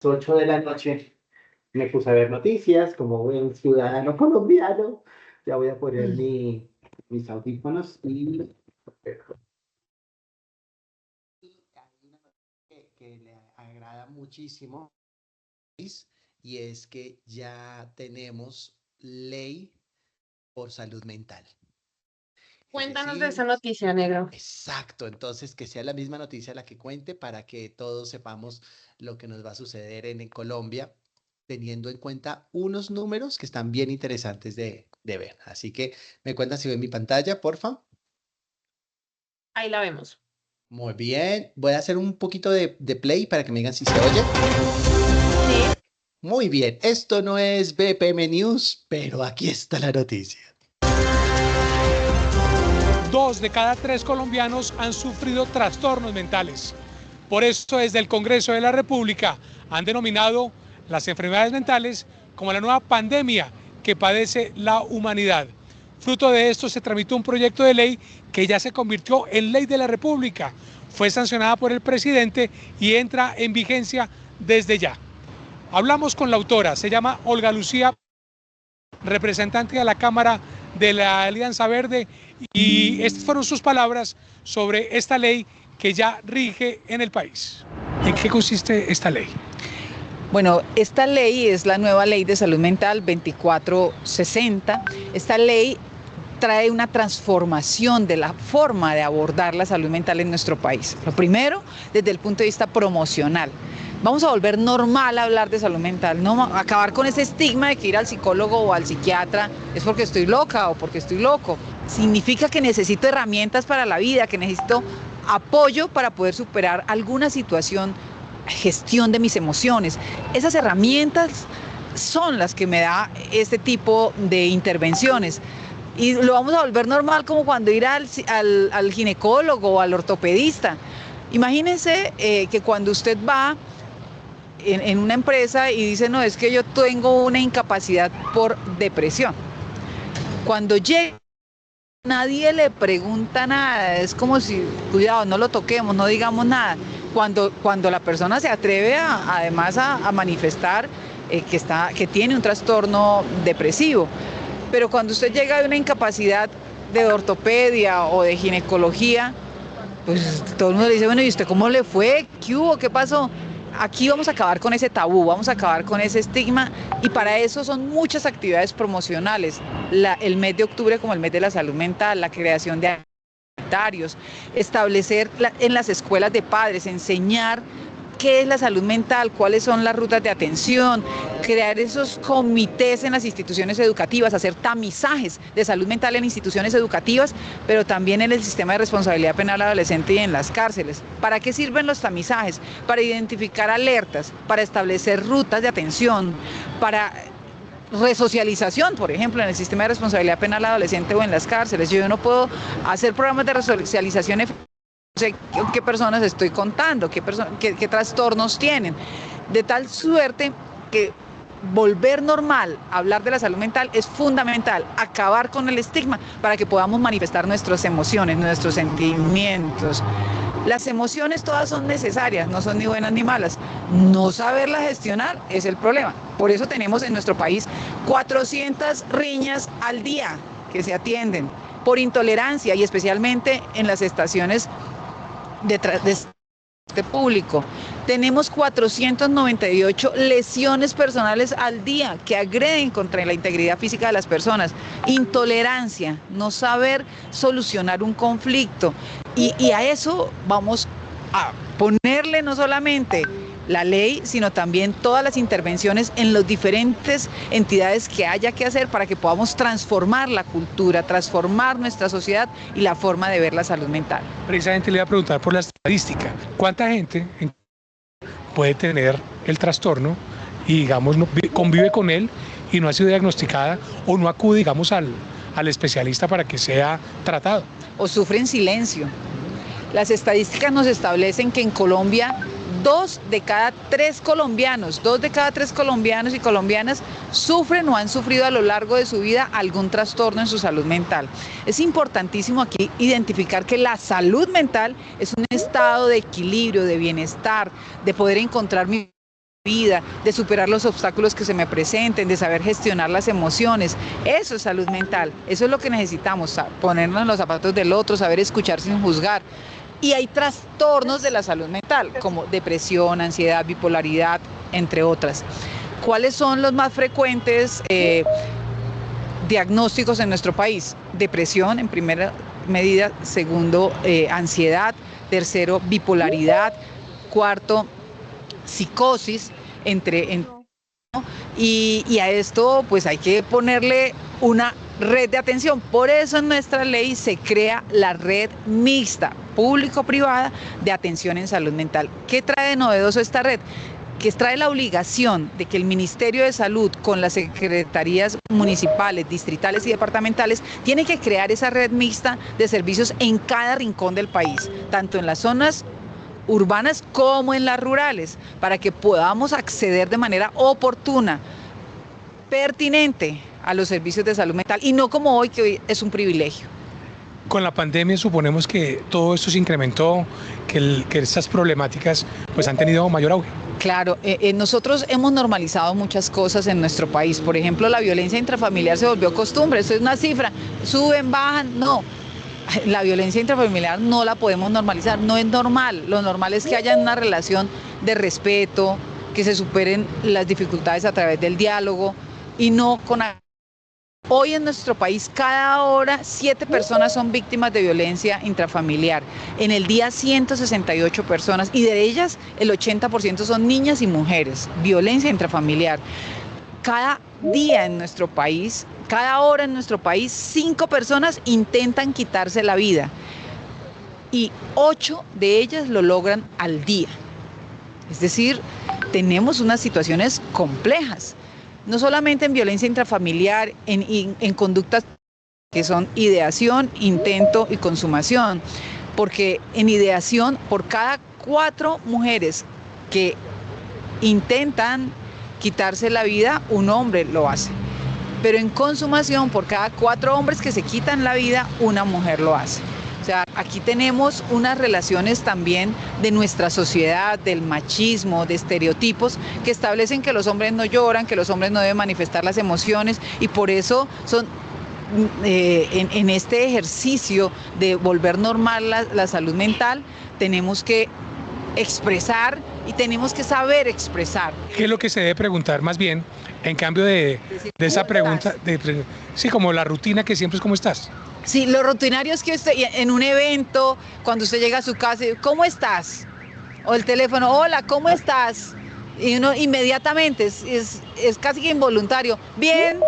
8 de la noche me puse a ver noticias como buen ciudadano colombiano. Ya voy a poner mis audífonos y hay una noticia que le agrada muchísimo y es que ya tenemos ley por salud mental. Es Cuéntanos de esa decir, noticia, negro. exacto, entonces que sea la misma noticia la que cuente para que todos sepamos lo que nos va a suceder en Colombia, teniendo en cuenta unos números que están bien interesantes de ver. Así que me cuentan si ven mi pantalla, porfa. Ahí la vemos. Muy bien, voy a hacer un poquito de play para que me digan si se oye. Sí. Muy bien, esto no es BPM News, pero aquí está la noticia. 2 de cada 3 colombianos han sufrido trastornos mentales. Por eso, desde el Congreso de la República han denominado las enfermedades mentales como la nueva pandemia que padece la humanidad. Fruto de esto se tramitó un proyecto de ley que ya se convirtió en ley de la República. Fue sancionada por el presidente y entra en vigencia desde ya. Hablamos con la autora, se llama Olga Lucía, representante de la Cámara de la Alianza Verde, y estas fueron sus palabras sobre esta ley que ya rige en el país. ¿En qué consiste esta ley? Bueno, esta ley es la nueva ley de salud mental 2460. Esta ley trae una transformación de la forma de abordar la salud mental en nuestro país. Lo primero, desde el punto de vista promocional. Vamos a volver normal a hablar de salud mental, no acabar con ese estigma de que ir al psicólogo o al psiquiatra es porque estoy loca o porque estoy loco. Significa que necesito herramientas para la vida, que necesito apoyo para poder superar alguna situación, gestión de mis emociones. Esas herramientas son las que me da este tipo de intervenciones. Y lo vamos a volver normal como cuando ir al ginecólogo o al ortopedista. Imagínense que cuando usted va en una empresa y dice, no, es que yo tengo una incapacidad por depresión. Cuando llega, nadie le pregunta nada, es como si, cuidado, no lo toquemos, no digamos nada. Cuando la persona se atreve además a manifestar que tiene un trastorno depresivo. Pero cuando usted llega de una incapacidad de ortopedia o de ginecología, pues todo el mundo le dice, bueno, ¿y usted cómo le fue? ¿Qué hubo? ¿Qué pasó? Aquí vamos a acabar con ese tabú, vamos a acabar con ese estigma, y para eso son muchas actividades promocionales. El mes de octubre como el mes de la salud mental, la creación de comunitarios, establecer en las escuelas de padres, enseñar qué es la salud mental, cuáles son las rutas de atención, crear esos comités en las instituciones educativas, hacer tamizajes de salud mental en instituciones educativas, pero también en el sistema de responsabilidad penal adolescente y en las cárceles. ¿Para qué sirven los tamizajes? Para identificar alertas, para establecer rutas de atención, para resocialización, por ejemplo, en el sistema de responsabilidad penal adolescente o en las cárceles. Yo no puedo hacer programas de resocialización, no sé qué personas estoy contando, qué trastornos tienen, de tal suerte que volver normal, hablar de la salud mental es fundamental, acabar con el estigma para que podamos manifestar nuestras emociones, nuestros sentimientos. Las emociones todas son necesarias, no son ni buenas ni malas. No saberlas gestionar es el problema. Por eso tenemos en nuestro país 400 riñas al día que se atienden por intolerancia, y especialmente en las estaciones de transporte público. Tenemos 498 lesiones personales al día que agreden contra la integridad física de las personas. Intolerancia, no saber solucionar un conflicto. Y a eso vamos a ponerle no solamente la ley, sino también todas las intervenciones en las diferentes entidades que haya que hacer para que podamos transformar la cultura, transformar nuestra sociedad y la forma de ver la salud mental. Precisamente le iba a preguntar por la estadística. ¿Cuánta gente puede tener el trastorno y, digamos, convive con él y no ha sido diagnosticada o no acude, digamos, al especialista para que sea tratado? O sufre en silencio. Las estadísticas nos establecen que en Colombia 2 de cada 3 colombianos, 2 de cada 3 colombianos y colombianas sufren o han sufrido a lo largo de su vida algún trastorno en su salud mental. Es importantísimo aquí identificar que la salud mental es un estado de equilibrio, de bienestar, de poder encontrar mi vida, de superar los obstáculos que se me presenten, de saber gestionar las emociones. Eso es salud mental, eso es lo que necesitamos, ponernos en los zapatos del otro, saber escuchar sin juzgar. Y hay trastornos de la salud mental, como depresión, ansiedad, bipolaridad, entre otras. ¿Cuáles son los más frecuentes diagnósticos en nuestro país? Depresión en primera medida, segundo, ansiedad, tercero, bipolaridad, cuarto, psicosis, y a esto pues hay que ponerle una red de atención. Por eso en nuestra ley se crea la red mixta, público-privada, de atención en salud mental. ¿Qué trae de novedoso esta red? Que trae la obligación de que el Ministerio de Salud con las secretarías municipales, distritales y departamentales tiene que crear esa red mixta de servicios en cada rincón del país, tanto en las zonas urbanas como en las rurales, para que podamos acceder de manera oportuna, pertinente a los servicios de salud mental y no como hoy, que hoy es un privilegio. Con la pandemia suponemos que todo esto se incrementó, que estas problemáticas pues han tenido mayor auge. Claro, nosotros hemos normalizado muchas cosas en nuestro país. Por ejemplo, la violencia intrafamiliar se volvió costumbre. Esto es una cifra, suben, bajan, no. La violencia intrafamiliar no la podemos normalizar, no es normal. Lo normal es que haya una relación de respeto, que se superen las dificultades a través del diálogo y no con... Hoy en nuestro país, cada hora, 7 personas son víctimas de violencia intrafamiliar. En el día, 168 personas, y de ellas, el 80% son niñas y mujeres. Violencia intrafamiliar. Cada día en nuestro país, cada hora en nuestro país, 5 personas intentan quitarse la vida. Y 8 de ellas lo logran al día. Es decir, tenemos unas situaciones complejas. No solamente en violencia intrafamiliar, en conductas que son ideación, intento y consumación, porque en ideación, por cada 4 mujeres que intentan quitarse la vida, un hombre lo hace. Pero en consumación, por cada 4 hombres que se quitan la vida, una mujer lo hace. O sea, aquí tenemos unas relaciones también de nuestra sociedad, del machismo, de estereotipos que establecen que los hombres no lloran, que los hombres no deben manifestar las emociones, y por eso son en este ejercicio de volver normal la salud mental, tenemos que expresar y tenemos que saber expresar. ¿Qué es lo que se debe preguntar más bien en cambio de esa pregunta? Sí, como la rutina que siempre es ¿cómo estás? Sí, lo rutinario es que usted en un evento, cuando usted llega a su casa, ¿cómo estás? O el teléfono, hola, ¿cómo estás? Y uno inmediatamente, es casi que involuntario, bien,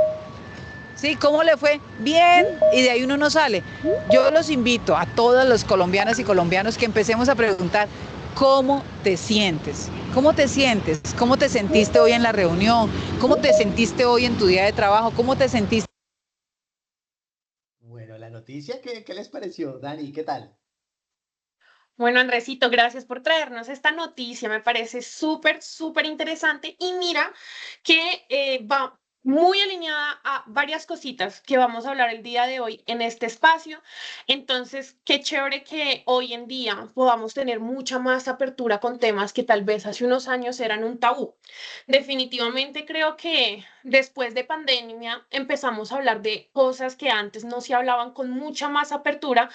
¿sí? ¿Cómo le fue? Bien, y de ahí uno no sale. Yo los invito a todas las colombianas y colombianos que empecemos a preguntar, ¿cómo te sientes? ¿Cómo te sientes? ¿Cómo te sentiste hoy en la reunión? ¿Cómo te sentiste hoy en tu día de trabajo? ¿Cómo te sentiste? Bueno, la noticia, ¿qué les pareció, Dani? ¿Qué tal? Bueno, Andresito, gracias por traernos esta noticia. Me parece súper, súper interesante. Y mira que va muy alineada a varias cositas que vamos a hablar el día de hoy en este espacio. Entonces, qué chévere que hoy en día podamos tener mucha más apertura con temas que tal vez hace unos años eran un tabú. Definitivamente creo que después de pandemia empezamos a hablar de cosas que antes no se hablaban con mucha más apertura,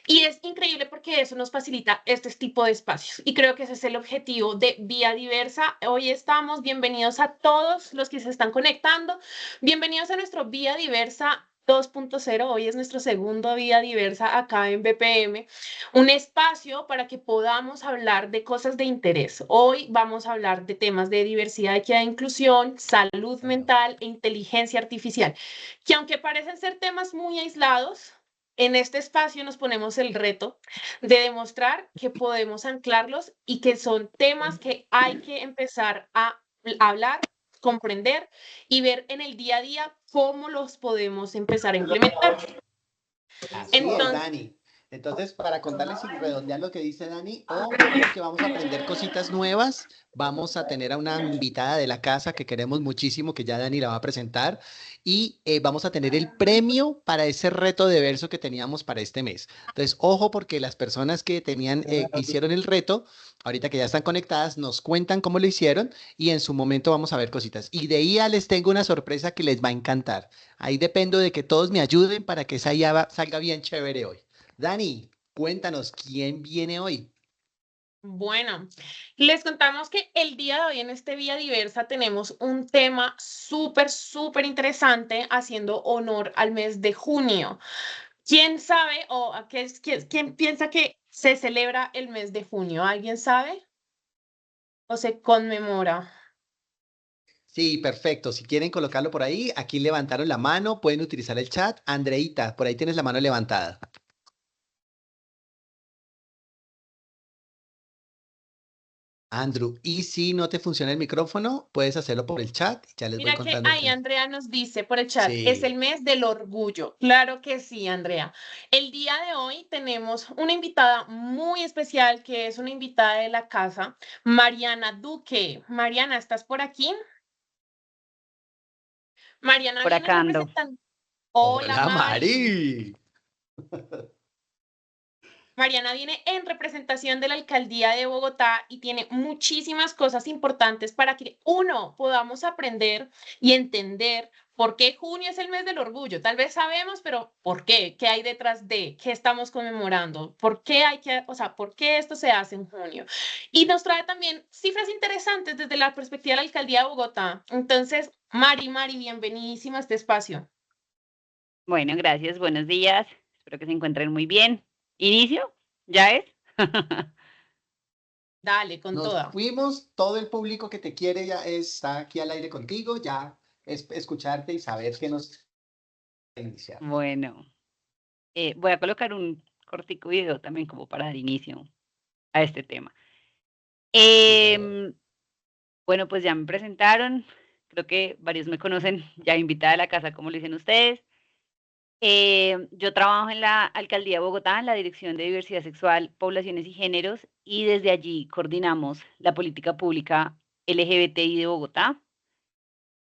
y es increíble porque eso nos facilita este tipo de espacios. Y creo que ese es el objetivo de Vía Diversa. Hoy estamos, bienvenidos a todos los que se están conectando. Bienvenidos a nuestro Vía Diversa 2.0. Hoy es nuestro segundo Vía Diversa acá en BPM. Un espacio para que podamos hablar de cosas de interés. Hoy vamos a hablar de temas de diversidad, equidad e inclusión, salud mental e inteligencia artificial, que aunque parecen ser temas muy aislados, en este espacio nos ponemos el reto de demostrar que podemos anclarlos y que son temas que hay que empezar a hablar, comprender y ver en el día a día cómo los podemos empezar a implementar. Así es, Entonces, Dani. Entonces, para contarles y redondear lo que dice Dani, ojo, que vamos a aprender cositas nuevas. Vamos a tener a una invitada de la casa que queremos muchísimo, que ya Dani la va a presentar. Y vamos a tener el premio para ese reto de verso que teníamos para este mes. Entonces, ojo, porque las personas que tenían, hicieron el reto, ahorita que ya están conectadas, nos cuentan cómo lo hicieron y en su momento vamos a ver cositas. Y de IA les tengo una sorpresa que les va a encantar. Ahí dependo de que todos me ayuden para que esa IA salga bien chévere hoy. Dani, cuéntanos, ¿quién viene hoy? Bueno, les contamos que el día de hoy en este Vía Diversa tenemos un tema súper, súper interesante haciendo honor al mes de junio. ¿Quién sabe o quién piensa que se celebra el mes de junio? ¿Alguien sabe o se conmemora? Sí, perfecto. Si quieren colocarlo por ahí, aquí levantaron la mano, pueden utilizar el chat. Andreita, por ahí tienes la mano levantada. Andrew, y si no te funciona el micrófono, puedes hacerlo por el chat. Ya les voy Mira que contando el ahí tema. Andrea nos dice por el chat, es el Sí. mes del orgullo. Claro que sí, Andrea. El día de hoy tenemos una invitada muy especial que es una invitada de la casa, Mariana Duque. Mariana, ¿estás por aquí? Mariana Por viene acá ando. representando. Hola, Hola, Mari. Mari. Mariana viene en representación de la alcaldía de Bogotá y tiene muchísimas cosas importantes para que uno podamos aprender y entender por qué junio es el mes del orgullo. Tal vez sabemos, pero ¿por qué? ¿Qué hay detrás de? ¿Qué estamos conmemorando? ¿Por qué hay que, o sea, por qué esto se hace en junio? Y nos trae también cifras interesantes desde la perspectiva de la alcaldía de Bogotá. Entonces, Mari, bienvenidísima a este espacio. Bueno, gracias, buenos días. Espero que se encuentren muy bien. ¿Inicio? ¿Ya es? Dale, con Nos toda. fuimos, todo el público que te quiere ya está aquí al aire contigo, ya es escucharte y saber qué nos iniciar. Bueno, voy a colocar un cortico video también como para dar inicio a este tema. Súper. Bueno, pues ya me presentaron. Creo que varios me conocen, ya invitada a la casa, como lo dicen ustedes. Yo trabajo en la Alcaldía de Bogotá, en la Dirección de Diversidad Sexual, Poblaciones y Géneros, y desde allí coordinamos la política pública LGBTI de Bogotá.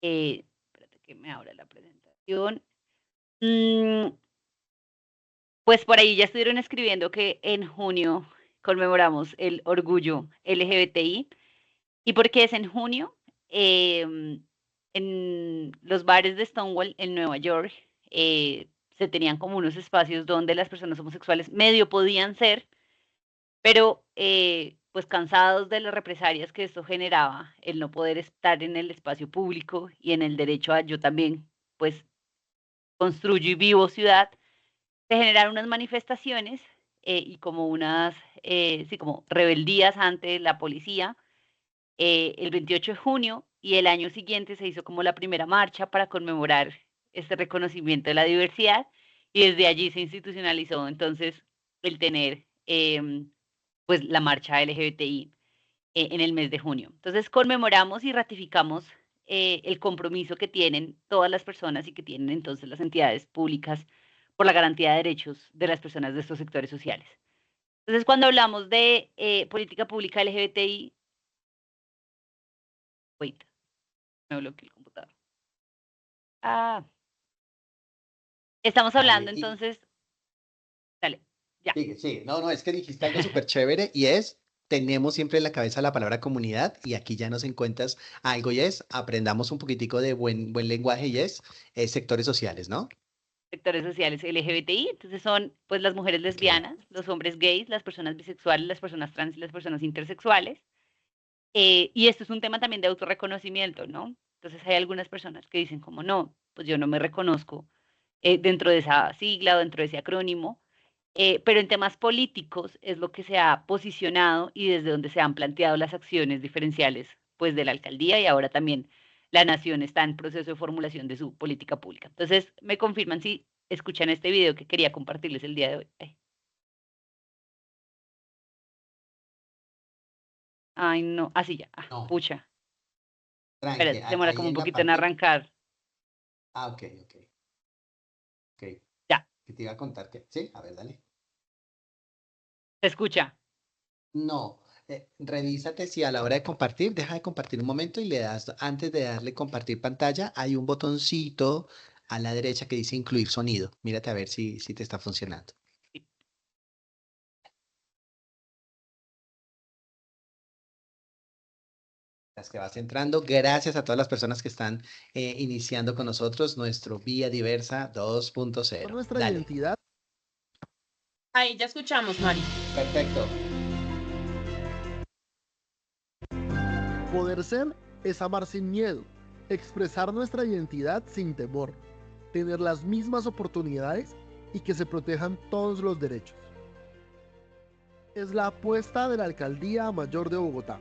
Espérate que me abra la presentación. Mm, pues por ahí ya estuvieron escribiendo que en junio conmemoramos el orgullo LGBTI. ¿Y por qué es en junio? En los bares de Stonewall en Nueva York se tenían como unos espacios donde las personas homosexuales medio podían ser, pero pues cansados de las represalias que esto generaba, el no poder estar en el espacio público y en el derecho a yo también, pues construyo y vivo ciudad, se generaron unas manifestaciones y como unas, sí, como rebeldías ante la policía el 28 de junio y el año siguiente se hizo como la primera marcha para conmemorar este reconocimiento de la diversidad y desde allí se institucionalizó entonces el tener pues la marcha LGBTI en el mes de junio. Entonces conmemoramos y ratificamos el compromiso que tienen todas las personas y que tienen entonces las entidades públicas por la garantía de derechos de las personas de estos sectores sociales. Entonces, cuando hablamos de política pública LGBTI, wait, me bloqueé el computador. Ah, estamos hablando Dale, y entonces, dale, ya. sigue, sí, no, es que dijiste algo súper chévere y es, tenemos siempre en la cabeza la palabra comunidad y aquí ya nos encuentras algo y es, aprendamos un poquitico de buen lenguaje y es, sectores sociales, ¿no? Sectores sociales LGBTI, entonces son pues las mujeres Claro. lesbianas, los hombres gays, las personas bisexuales, las personas trans y las personas intersexuales. Y esto es un tema también de autorreconocimiento, ¿no? Entonces hay algunas personas que dicen como no, pues yo no me reconozco dentro de esa sigla o dentro de ese acrónimo, pero en temas políticos es lo que se ha posicionado y desde donde se han planteado las acciones diferenciales pues de la alcaldía y ahora también la nación está en proceso de formulación de su política pública. Entonces, me confirman si escuchan este video que quería compartirles el día de hoy. Ay no, así ya, No, pucha. tranqui, Espera, demora ahí como un en la poquito en parte, arrancar. ok, ok, Ya. que te iba a contar que, sí, a ver, dale. ¿Se escucha? No, revísate si a la hora de compartir, deja de compartir un momento y le das, antes de darle compartir pantalla, hay un botoncito a la derecha que dice incluir sonido. Mírate a ver si te está funcionando. Las que vas entrando, gracias a todas las personas que están iniciando con nosotros nuestro Vía Diversa 2.0. Nuestra Dale. identidad. Ahí ya escuchamos, Mari. Perfecto. Poder ser es amar sin miedo, expresar nuestra identidad sin temor, tener las mismas oportunidades y que se protejan todos los derechos. Es la apuesta de la Alcaldía Mayor de Bogotá.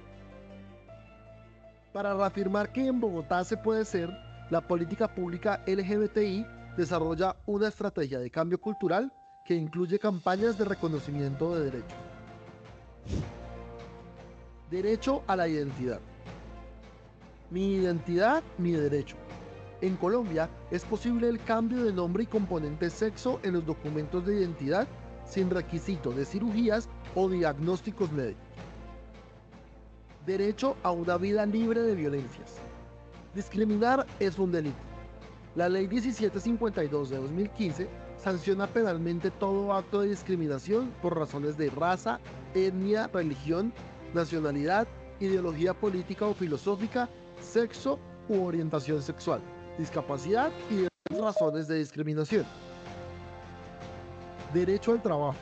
Para reafirmar que en Bogotá se puede ser, la política pública LGBTI desarrolla una estrategia de cambio cultural que incluye campañas de reconocimiento de derechos. Derecho a la identidad. Mi identidad, mi derecho. En Colombia es posible el cambio de nombre y componente sexo en los documentos de identidad sin requisito de cirugías o diagnósticos médicos. Derecho a una vida libre de violencias. Discriminar es un delito. La Ley 1752 de 2015 sanciona penalmente todo acto de discriminación por razones de raza, etnia, religión, nacionalidad, ideología política o filosófica, sexo u orientación sexual, discapacidad y demás razones de discriminación. Derecho al trabajo.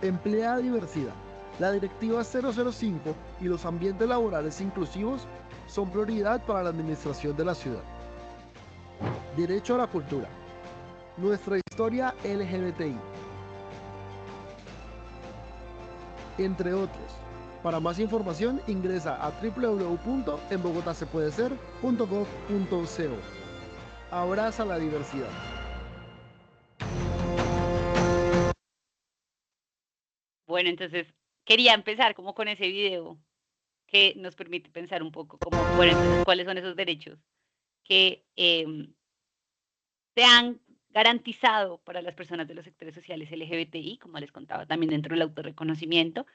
Emplea diversidad. La Directiva 005 y los ambientes laborales inclusivos son prioridad para la administración de la ciudad. Derecho a la cultura. Nuestra historia LGBTI. Entre otros. Para más información ingresa a www.enbogotasepuedeser.gov.co. Abraza la diversidad. Bueno, entonces quería empezar como con ese video que nos permite pensar un poco como, bueno, entonces, ¿cuáles son esos derechos que se han garantizado para las personas de los sectores sociales LGBTI, como les contaba, también dentro del autorreconocimiento?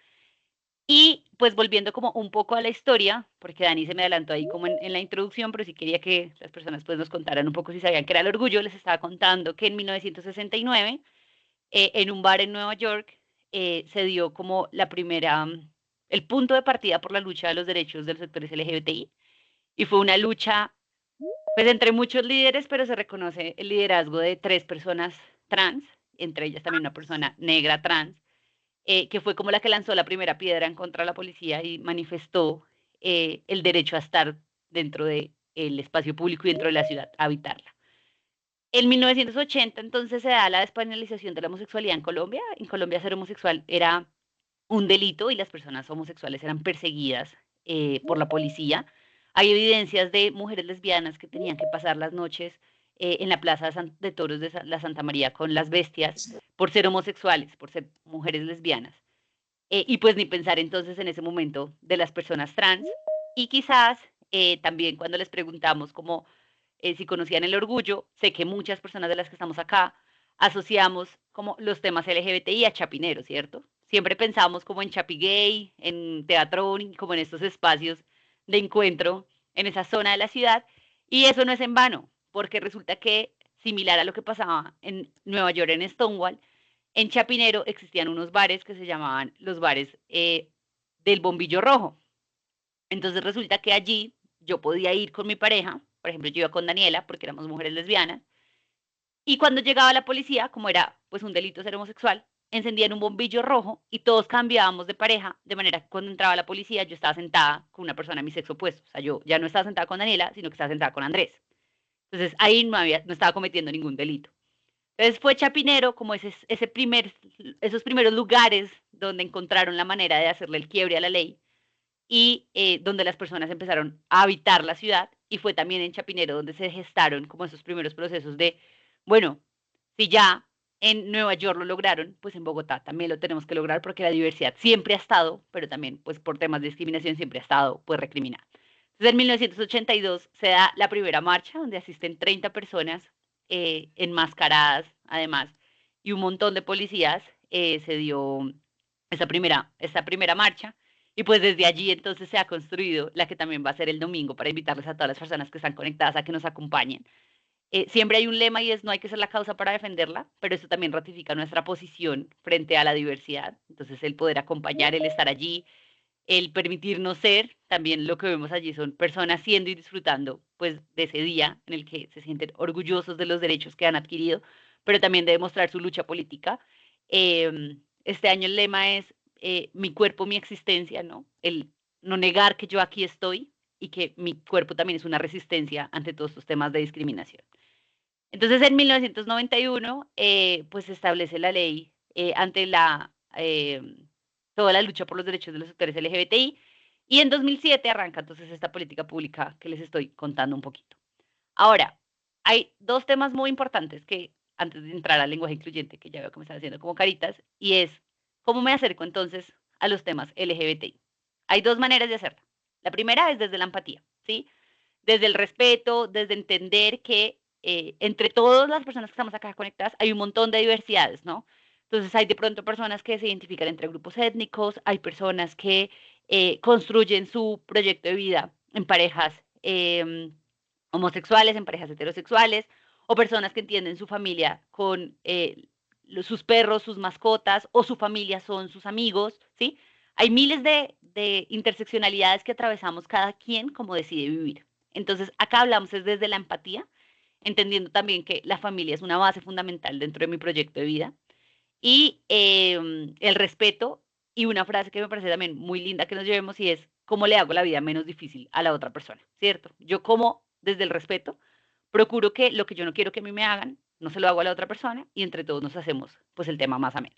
Y pues volviendo como un poco a la historia, porque Dani se me adelantó ahí como en la introducción, pero sí quería que las personas pues nos contaran un poco si sabían qué era el orgullo. Les estaba contando que en 1969, en un bar en Nueva York, se dio como la primera, el punto de partida por la lucha de los derechos de los sectores LGBTI. Y fue una lucha, pues entre muchos líderes, pero se reconoce el liderazgo de 3 personas trans, entre ellas también una persona negra trans, que fue como la que lanzó la primera piedra en contra de la policía y manifestó el derecho a estar dentro del espacio público y dentro de la ciudad, a habitarla. En 1980 entonces se da la despenalización de la homosexualidad en Colombia. En Colombia ser homosexual era un delito y las personas homosexuales eran perseguidas por la policía. Hay evidencias de mujeres lesbianas que tenían que pasar las noches en la plaza de toros de la Santa María con las bestias por ser homosexuales, por ser mujeres lesbianas. Y pues ni pensar entonces en ese momento de las personas trans. Y quizás también cuando les preguntamos como si conocían el orgullo, sé que muchas personas de las que estamos acá asociamos como los temas LGBTI a Chapinero, ¿cierto? Siempre pensamos como en Chapi Gay, en Teatrón, como en estos espacios de encuentro en esa zona de la ciudad. Y eso no es en vano, porque resulta que, similar a lo que pasaba en Nueva York, en Stonewall, en Chapinero existían unos bares que se llamaban los bares del Bombillo Rojo. Entonces resulta que allí yo podía ir con mi pareja, por ejemplo, yo iba con Daniela porque éramos mujeres lesbianas, y cuando llegaba la policía, como era pues un delito ser homosexual, encendían un bombillo rojo y todos cambiábamos de pareja, de manera que cuando entraba la policía yo estaba sentada con una persona de mi sexo opuesto. O sea, yo ya no estaba sentada con Daniela, sino que estaba sentada con Andrés. Entonces ahí no estaba cometiendo ningún delito. Entonces fue Chapinero como esos primeros lugares donde encontraron la manera de hacerle el quiebre a la ley y donde las personas empezaron a habitar la ciudad, y fue también en Chapinero donde se gestaron como esos primeros procesos de, bueno, si ya en Nueva York lo lograron, pues en Bogotá también lo tenemos que lograr porque la diversidad siempre ha estado, pero también pues por temas de discriminación siempre ha estado pues recriminada. Entonces en 1982 se da la primera marcha donde asisten 30 personas enmascaradas además y un montón de policías. Se dio esta primera marcha. Y pues desde allí entonces se ha construido la que también va a ser el domingo, para invitarles a todas las personas que están conectadas a que nos acompañen. Siempre hay un lema y es: no hay que ser la causa para defenderla, pero eso también ratifica nuestra posición frente a la diversidad. Entonces el poder acompañar, el estar allí, el permitirnos ser, también lo que vemos allí son personas siendo y disfrutando pues de ese día en el que se sienten orgullosos de los derechos que han adquirido, pero también de demostrar su lucha política. Este año el lema es mi cuerpo, mi existencia, ¿no? El no negar que yo aquí estoy y que mi cuerpo también es una resistencia ante todos estos temas de discriminación. Entonces, en 1991, pues se establece la ley ante toda la lucha por los derechos de los sectores LGBTI, y en 2007 arranca entonces esta política pública que les estoy contando un poquito. Ahora, hay dos temas muy importantes que, antes de entrar al lenguaje incluyente, que ya veo que me están haciendo como caritas, y es: ¿cómo me acerco entonces a los temas LGBTI? Hay dos maneras de hacerlo. La primera es desde la empatía, ¿sí? Desde el respeto, desde entender que entre todas las personas que estamos acá conectadas hay un montón de diversidades, ¿no? Entonces hay de pronto personas que se identifican entre grupos étnicos, hay personas que construyen su proyecto de vida en parejas homosexuales, en parejas heterosexuales, o personas que entienden su familia con sus perros, sus mascotas, o su familia son sus amigos, ¿sí? Hay miles de interseccionalidades que atravesamos cada quien como decide vivir. Entonces, acá hablamos es desde la empatía, entendiendo también que la familia es una base fundamental dentro de mi proyecto de vida, y el respeto, y una frase que me parece también muy linda que nos llevemos, y es: ¿cómo le hago la vida menos difícil a la otra persona? ¿Cierto? Yo, como desde el respeto, procuro que lo que yo no quiero que a mí me hagan, no se lo hago a la otra persona, y entre todos nos hacemos pues el tema más ameno.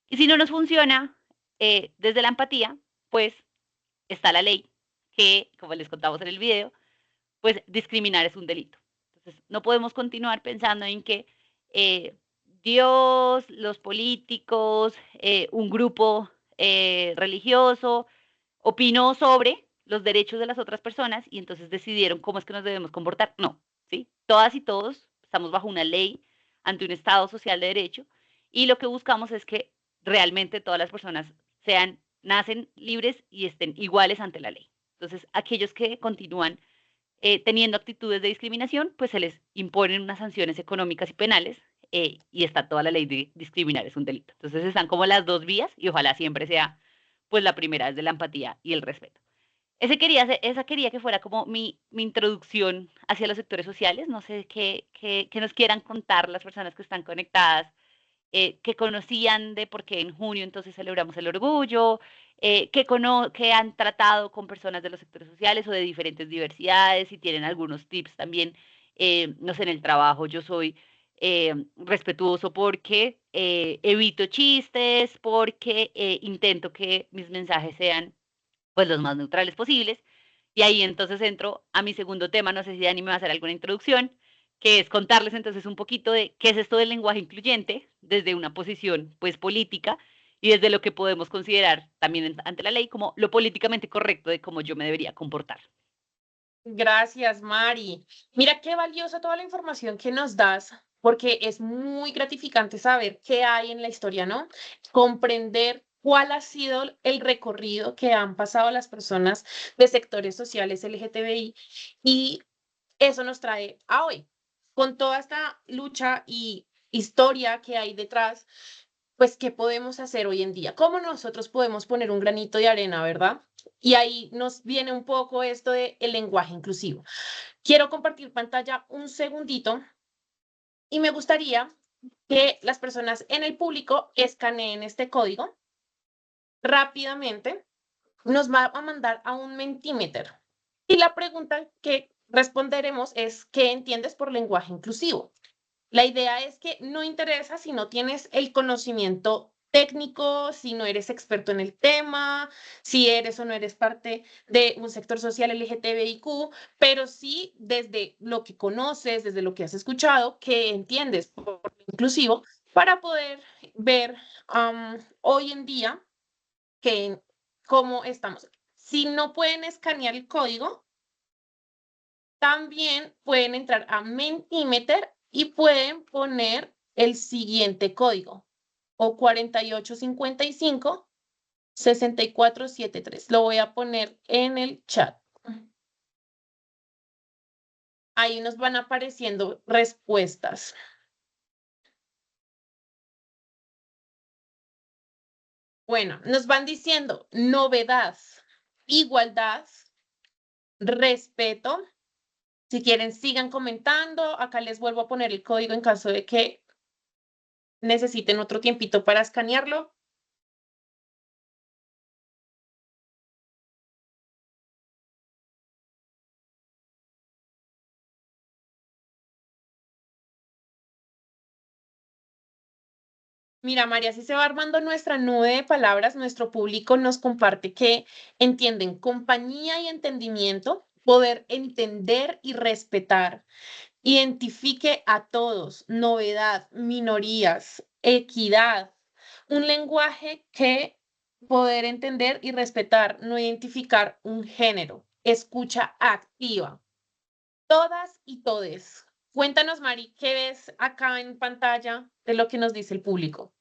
Y si no nos funciona desde la empatía, pues está la ley, que, como les contamos en el video, pues discriminar es un delito. Entonces, no podemos continuar pensando en que Dios, los políticos, un grupo religioso opinó sobre los derechos de las otras personas y entonces decidieron cómo es que nos debemos comportar. No, ¿sí? Todas y todos estamos bajo una ley, ante un Estado social de derecho, y lo que buscamos es que realmente todas las personas nacen libres y estén iguales ante la ley. Entonces, aquellos que continúan teniendo actitudes de discriminación, pues se les imponen unas sanciones económicas y penales, y está toda la ley de discriminar es un delito. Entonces están como las dos vías, y ojalá siempre sea pues la primera, desde la empatía y el respeto. Esa quería que fuera como mi introducción hacia los sectores sociales. No sé qué nos quieran contar las personas que están conectadas, que conocían de por qué en junio entonces celebramos el orgullo, que han tratado con personas de los sectores sociales o de diferentes diversidades, y tienen algunos tips también. No sé, en el trabajo yo soy respetuoso porque evito chistes, porque intento que mis mensajes sean pues los más neutrales posibles. Y ahí entonces entro a mi segundo tema. No sé si Dani me va a hacer alguna introducción, que es contarles entonces un poquito de qué es esto del lenguaje incluyente desde una posición pues política, y desde lo que podemos considerar también ante la ley como lo políticamente correcto de cómo yo me debería comportar. Gracias, Mari. Mira qué valiosa toda la información que nos das, porque es muy gratificante saber qué hay en la historia, ¿no? Comprender cuál ha sido el recorrido que han pasado las personas de sectores sociales LGTBI, y eso nos trae a hoy, con toda esta lucha y historia que hay detrás. Pues, ¿qué podemos hacer hoy en día? ¿Cómo nosotros podemos poner un granito de arena, verdad? Y ahí nos viene un poco esto de el lenguaje inclusivo. Quiero compartir pantalla un segundito y me gustaría que las personas en el público escaneen este código. Rápidamente nos va a mandar a un Mentimeter. Y la pregunta que responderemos es: ¿qué entiendes por lenguaje inclusivo? La idea es que no interesa si no tienes el conocimiento técnico, si no eres experto en el tema, si eres o no eres parte de un sector social LGTBIQ, pero sí desde lo que conoces, desde lo que has escuchado, que entiendes por inclusivo, para poder ver hoy en día cómo estamos. Si no pueden escanear el código, también pueden entrar a Mentimeter y pueden poner el siguiente código, o 4855 6473. Lo voy a poner en el chat. Ahí nos van apareciendo respuestas. Bueno, nos van diciendo novedad, igualdad, respeto. Si quieren, sigan comentando. Acá les vuelvo a poner el código en caso de que necesiten otro tiempito para escanearlo. Mira, María, así se va armando nuestra nube de palabras. Nuestro público nos comparte que entienden compañía y entendimiento, poder entender y respetar. Identifique a todos, novedad, minorías, equidad. Un lenguaje que poder entender y respetar, no identificar un género. Escucha activa. Todas y todes. Cuéntanos, Mari, ¿qué ves acá en pantalla de lo que nos dice el público?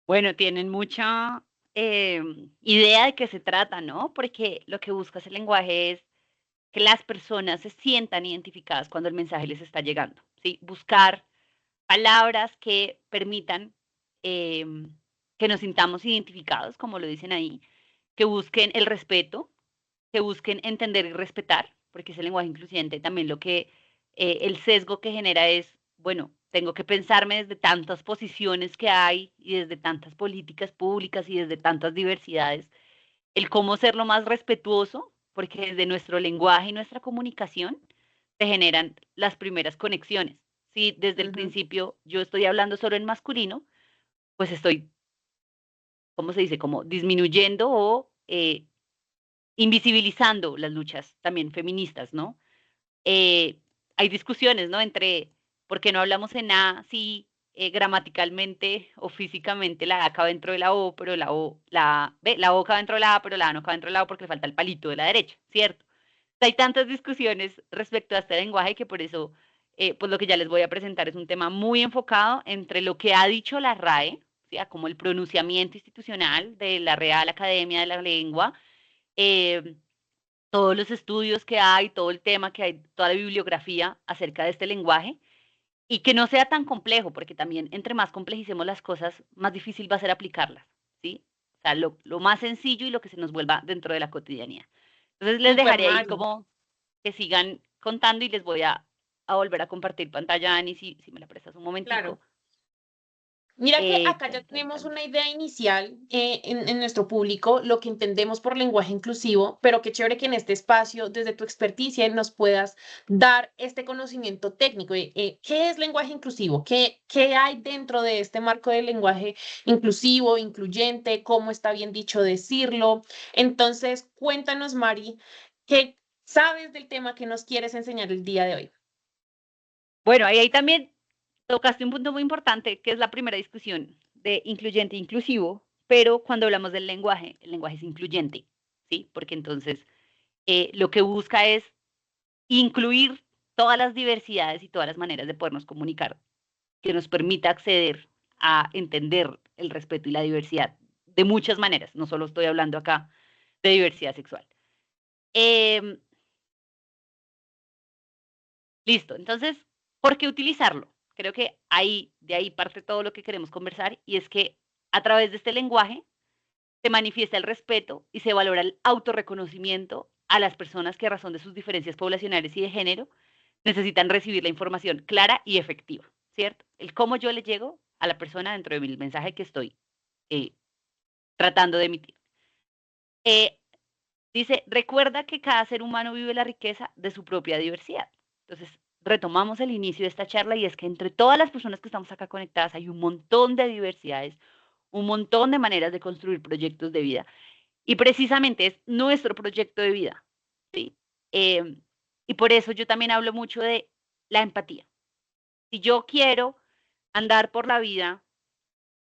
Bueno, tienen mucha idea de qué se trata, ¿no? Porque lo que busca ese lenguaje es que las personas se sientan identificadas cuando el mensaje les está llegando, ¿sí? Buscar palabras que permitan que nos sintamos identificados, como lo dicen ahí, que busquen el respeto, que busquen entender y respetar, porque ese lenguaje incluyente también lo que el sesgo que genera es, bueno, tengo que pensarme desde tantas posiciones que hay y desde tantas políticas públicas y desde tantas diversidades, el cómo ser lo más respetuoso, porque desde nuestro lenguaje y nuestra comunicación se generan las primeras conexiones. Si desde el principio yo estoy hablando solo en masculino, pues estoy, ¿cómo se dice? Como disminuyendo o invisibilizando las luchas también feministas, ¿no? Hay discusiones, ¿no? Entre por qué no hablamos en A si gramaticalmente o físicamente la A cabe dentro de la O, pero la O cabe dentro de la A, pero la A no cabe dentro de la O porque le falta el palito de la derecha, ¿cierto? Hay tantas discusiones respecto a este lenguaje que por eso, pues lo que ya les voy a presentar es un tema muy enfocado entre lo que ha dicho la RAE, ¿sí? Como el pronunciamiento institucional de la Real Academia de la Lengua, eh, todos los estudios que hay, todo el tema que hay, toda la bibliografía acerca de este lenguaje, y que no sea tan complejo, porque también entre más complejicemos las cosas, más difícil va a ser aplicarlas, ¿sí? O sea, lo más sencillo y lo que se nos vuelva dentro de la cotidianidad. Entonces les Super, dejaré ahí Mari. como que sigan contando y les voy a volver a compartir pantalla, Ani, si me la prestas un momentico. Claro. Mira que acá ya Tan, tan, tenemos tan. una idea inicial en nuestro público, lo que entendemos por lenguaje inclusivo, pero qué chévere que en este espacio, desde tu experticia, nos puedas dar este conocimiento técnico. ¿Qué es lenguaje inclusivo? ¿Qué hay dentro de este marco del lenguaje inclusivo, incluyente? ¿Cómo está bien dicho decirlo? Entonces, cuéntanos, Mari, ¿qué sabes del tema que nos quieres enseñar el día de hoy? Bueno, ahí también tocaste un punto muy importante, que es la primera discusión de incluyente e inclusivo, pero cuando hablamos del lenguaje, el lenguaje es incluyente, ¿sí? Porque entonces lo que busca es incluir todas las diversidades y todas las maneras de podernos comunicar, que nos permita acceder a entender el respeto y la diversidad de muchas maneras, no solo estoy hablando acá de diversidad sexual. Eh, Listo, entonces, ¿por qué utilizarlo? Creo que de ahí parte todo lo que queremos conversar y es que a través de este lenguaje se manifiesta el respeto y se valora el autorreconocimiento a las personas que a razón de sus diferencias poblacionales y de género necesitan recibir la información clara y efectiva, ¿cierto? El cómo yo le llego a la persona dentro de mi mensaje que estoy eh, tratando de emitir. Eh, Dice, recuerda que cada ser humano vive la riqueza de su propia diversidad. Entonces, retomamos el inicio de esta charla y es que entre todas las personas que estamos acá conectadas hay un montón de diversidades, un montón de maneras de construir proyectos de vida. Y precisamente es nuestro proyecto de vida, ¿sí? Y por eso yo también hablo mucho de la empatía. Si yo quiero andar por la vida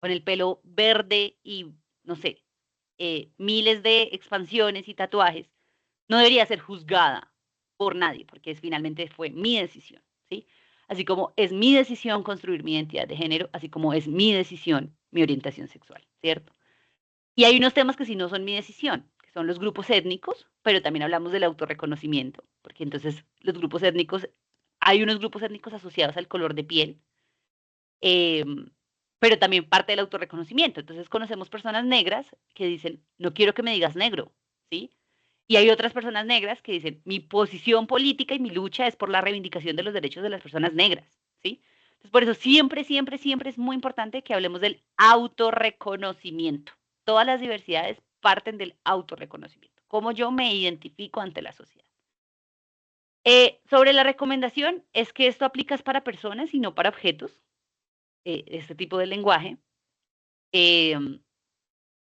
con el pelo verde y, no sé, miles de expansiones y tatuajes, no debería ser juzgada por nadie, porque finalmente fue mi decisión, ¿sí? Así como es mi decisión construir mi identidad de género, así como es mi decisión mi orientación sexual, ¿cierto? Y hay unos temas que sí no son mi decisión, que son los grupos étnicos, pero también hablamos del autorreconocimiento, porque entonces los grupos étnicos, hay unos grupos étnicos asociados al color de piel, eh, pero también parte del autorreconocimiento. Entonces conocemos personas negras que dicen, no quiero que me digas negro, ¿sí? Y hay otras personas negras que dicen, mi posición política y mi lucha es por la reivindicación de los derechos de las personas negras, ¿sí? Entonces, por eso siempre, siempre, siempre es muy importante que hablemos del autorreconocimiento. Todas las diversidades parten del autorreconocimiento, cómo yo me identifico ante la sociedad. Sobre la recomendación, es que esto aplica para personas y no para objetos, este tipo de lenguaje.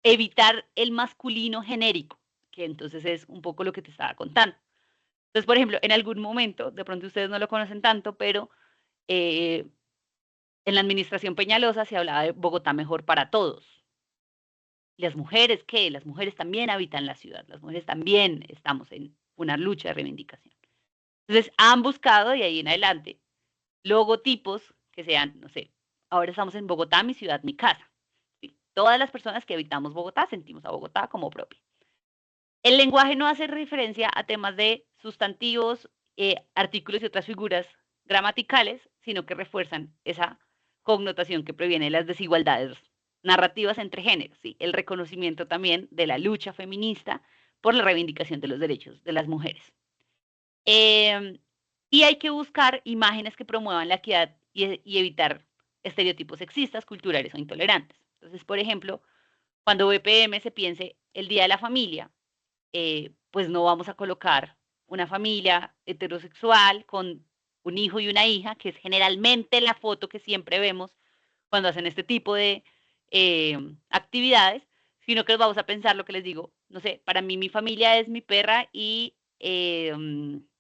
Evitar el masculino genérico, que entonces es un poco lo que te estaba contando. Entonces, por ejemplo, en algún momento, de pronto ustedes no lo conocen tanto, pero en la administración Peñalosa se hablaba de Bogotá mejor para todos. Las mujeres, ¿qué? Las mujeres también habitan la ciudad, las mujeres también estamos en una lucha de reivindicación. Entonces, han buscado de ahí en adelante logotipos que sean, no sé, ahora estamos en Bogotá, mi ciudad, mi casa. ¿Sí? Todas las personas que habitamos Bogotá sentimos a Bogotá como propia. El lenguaje no hace referencia a temas de sustantivos, artículos y otras figuras gramaticales, sino que refuerzan esa connotación que previene las desigualdades narrativas entre géneros, ¿sí? El reconocimiento también de la lucha feminista por la reivindicación de los derechos de las mujeres. Y hay que buscar imágenes que promuevan la equidad y evitar estereotipos sexistas, culturales o intolerantes. Entonces, por ejemplo, cuando BPM se piense el Día de la Familia, pues no vamos a colocar una familia heterosexual con un hijo y una hija, que es generalmente la foto que siempre vemos cuando hacen este tipo de actividades, sino que vamos a pensar lo que les digo, no sé, para mí mi familia es mi perra y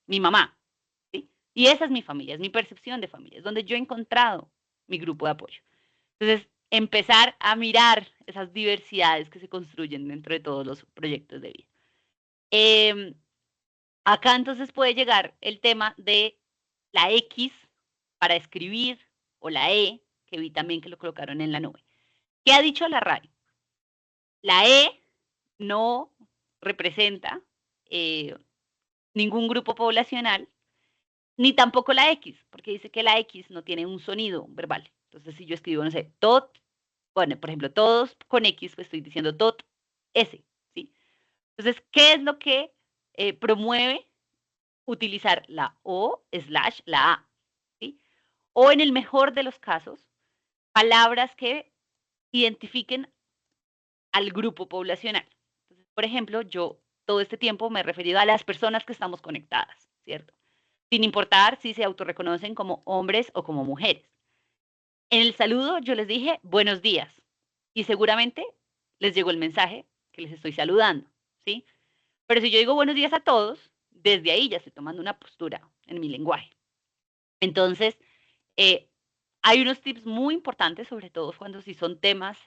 mi mamá, ¿sí? Y esa es mi familia, es mi percepción de familia, es donde yo he encontrado mi grupo de apoyo. Entonces, empezar a mirar esas diversidades que se construyen dentro de todos los proyectos de vida. Acá entonces puede llegar el tema de la X para escribir o la E, que vi también que lo colocaron en la nube. ¿Qué ha dicho la RAE? La E no representa ningún grupo poblacional, ni tampoco la X, porque dice que la X no tiene un sonido verbal. Entonces, si yo escribo, no sé, tot, bueno, por ejemplo, todos con X, pues estoy diciendo tot, S, ¿sí? Entonces, ¿qué es lo que promueve utilizar la O / la A? ¿Sí? O en el mejor de los casos, palabras que identifiquen al grupo poblacional. Entonces, por ejemplo, yo todo este tiempo me he referido a las personas que estamos conectadas, ¿cierto? Sin importar si se autorreconocen como hombres o como mujeres. En el saludo yo les dije buenos días y seguramente les llegó el mensaje que les estoy saludando, ¿sí? Pero si yo digo buenos días a todos, desde ahí ya estoy tomando una postura en mi lenguaje. Entonces, hay unos tips muy importantes, sobre todo cuando sí son temas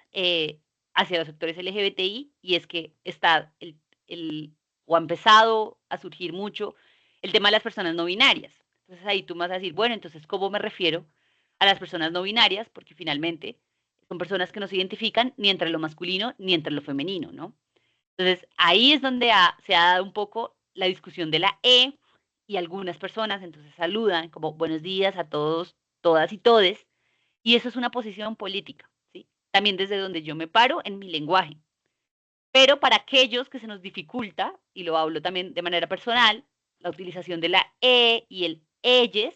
hacia los sectores LGBTI, y es que está o ha empezado a surgir mucho el tema de las personas no binarias. Entonces ahí tú vas a decir, bueno, entonces, ¿cómo me refiero a las personas no binarias? Porque finalmente son personas que no se identifican ni entre lo masculino ni entre lo femenino, ¿no? Entonces ahí es donde se ha dado un poco la discusión de la E, y algunas personas entonces saludan como buenos días a todos, todas y todes, y eso es una posición política, ¿sí? También desde donde yo me paro en mi lenguaje. Pero para aquellos que se nos dificulta, y lo hablo también de manera personal, la utilización de la E y el elles,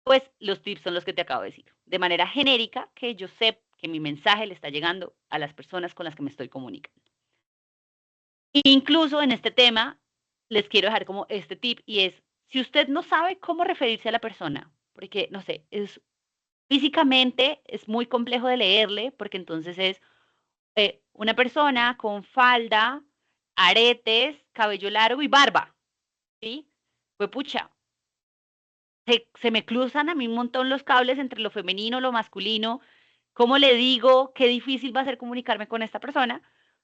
pues los tips son los que te acabo de decir. De manera genérica, que yo sé que mi mensaje le está llegando a las personas con las que me estoy comunicando. Incluso en este tema, les quiero dejar como este tip, y es, si usted no sabe cómo referirse a la persona, porque, no sé, físicamente es muy complejo de leerle, porque entonces es una persona con falda, aretes, cabello largo y barba, ¿sí? Pues pucha, se me cruzan a mí un montón los cables entre lo femenino, lo masculino. ¿Cómo le digo? Qué difícil va a ser comunicarme con esta persona.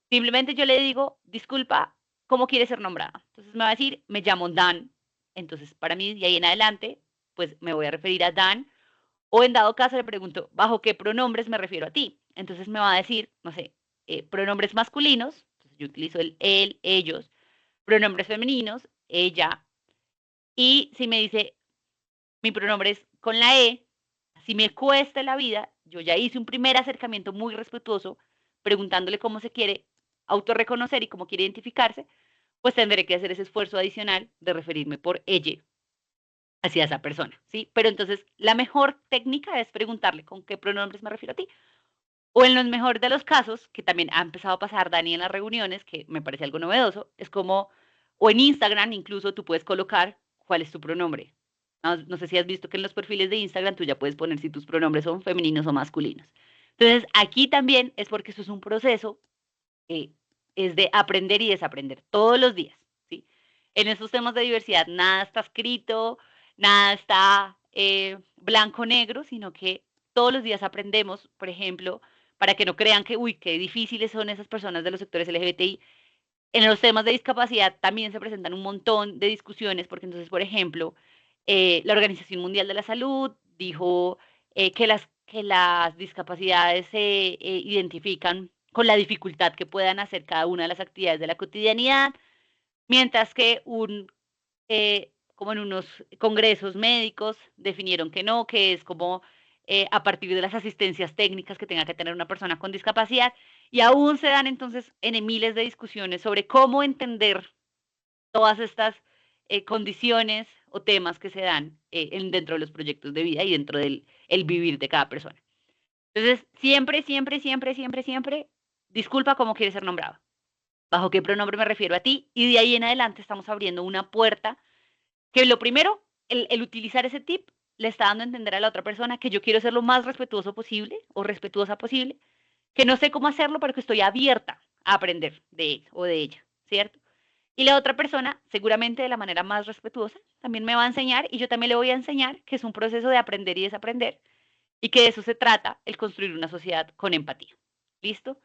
Simplemente yo le digo, disculpa, ¿cómo quiere ser nombrada? Entonces me va a decir, me llamo Dan. Entonces, para mí, de ahí en adelante, pues me voy a referir a Dan. O en dado caso le pregunto, ¿bajo qué pronombres me refiero a ti? Entonces me va a decir, no sé, pronombres masculinos, entonces yo utilizo el él, ellos, pronombres femeninos, ella, y si me dice mi pronombre es con la si me cuesta la vida, yo ya hice un primer acercamiento muy respetuoso, preguntándole cómo se quiere autorreconocer y cómo quiere identificarse, pues tendré que hacer ese esfuerzo adicional de referirme por ella hacia esa persona, ¿sí? Pero entonces la mejor técnica es preguntarle con qué pronombres me refiero a ti. O en los mejores de los casos, que también ha empezado a pasar, Dani, en las reuniones, que me parece algo novedoso, es como, o en Instagram incluso tú puedes colocar cuál es tu pronombre. No sé si has visto que en los perfiles de Instagram tú ya puedes poner si tus pronombres son femeninos o masculinos. Entonces, aquí también es porque eso es un proceso que es de aprender y desaprender todos los días, ¿sí? En estos temas de diversidad nada está escrito, nada está blanco-negro, sino que todos los días aprendemos, por ejemplo, para que no crean que, uy, qué difíciles son esas personas de los sectores LGBTI. En los temas de discapacidad también se presentan un montón de discusiones, porque entonces, por ejemplo, la Organización Mundial de la Salud dijo que las discapacidades se identifican con la dificultad que puedan hacer cada una de las actividades de la cotidianidad, mientras que como en unos congresos médicos definieron que no, que es como a partir de las asistencias técnicas que tenga que tener una persona con discapacidad, y aún se dan entonces en miles de discusiones sobre cómo entender todas estas condiciones o temas que se dan dentro de los proyectos de vida y dentro del el vivir de cada persona. Entonces, siempre, siempre, siempre, siempre, siempre, disculpa cómo quieres ser nombrado, bajo qué pronombre me refiero a ti, y de ahí en adelante estamos abriendo una puerta que lo primero, el utilizar ese tip le está dando a entender a la otra persona que yo quiero ser lo más respetuoso posible o respetuosa posible, que no sé cómo hacerlo, pero que estoy abierta a aprender de él o de ella, ¿cierto? Y la otra persona, seguramente de la manera más respetuosa, también me va a enseñar y yo también le voy a enseñar que es un proceso de aprender y desaprender y que de eso se trata el construir una sociedad con empatía. ¿Listo?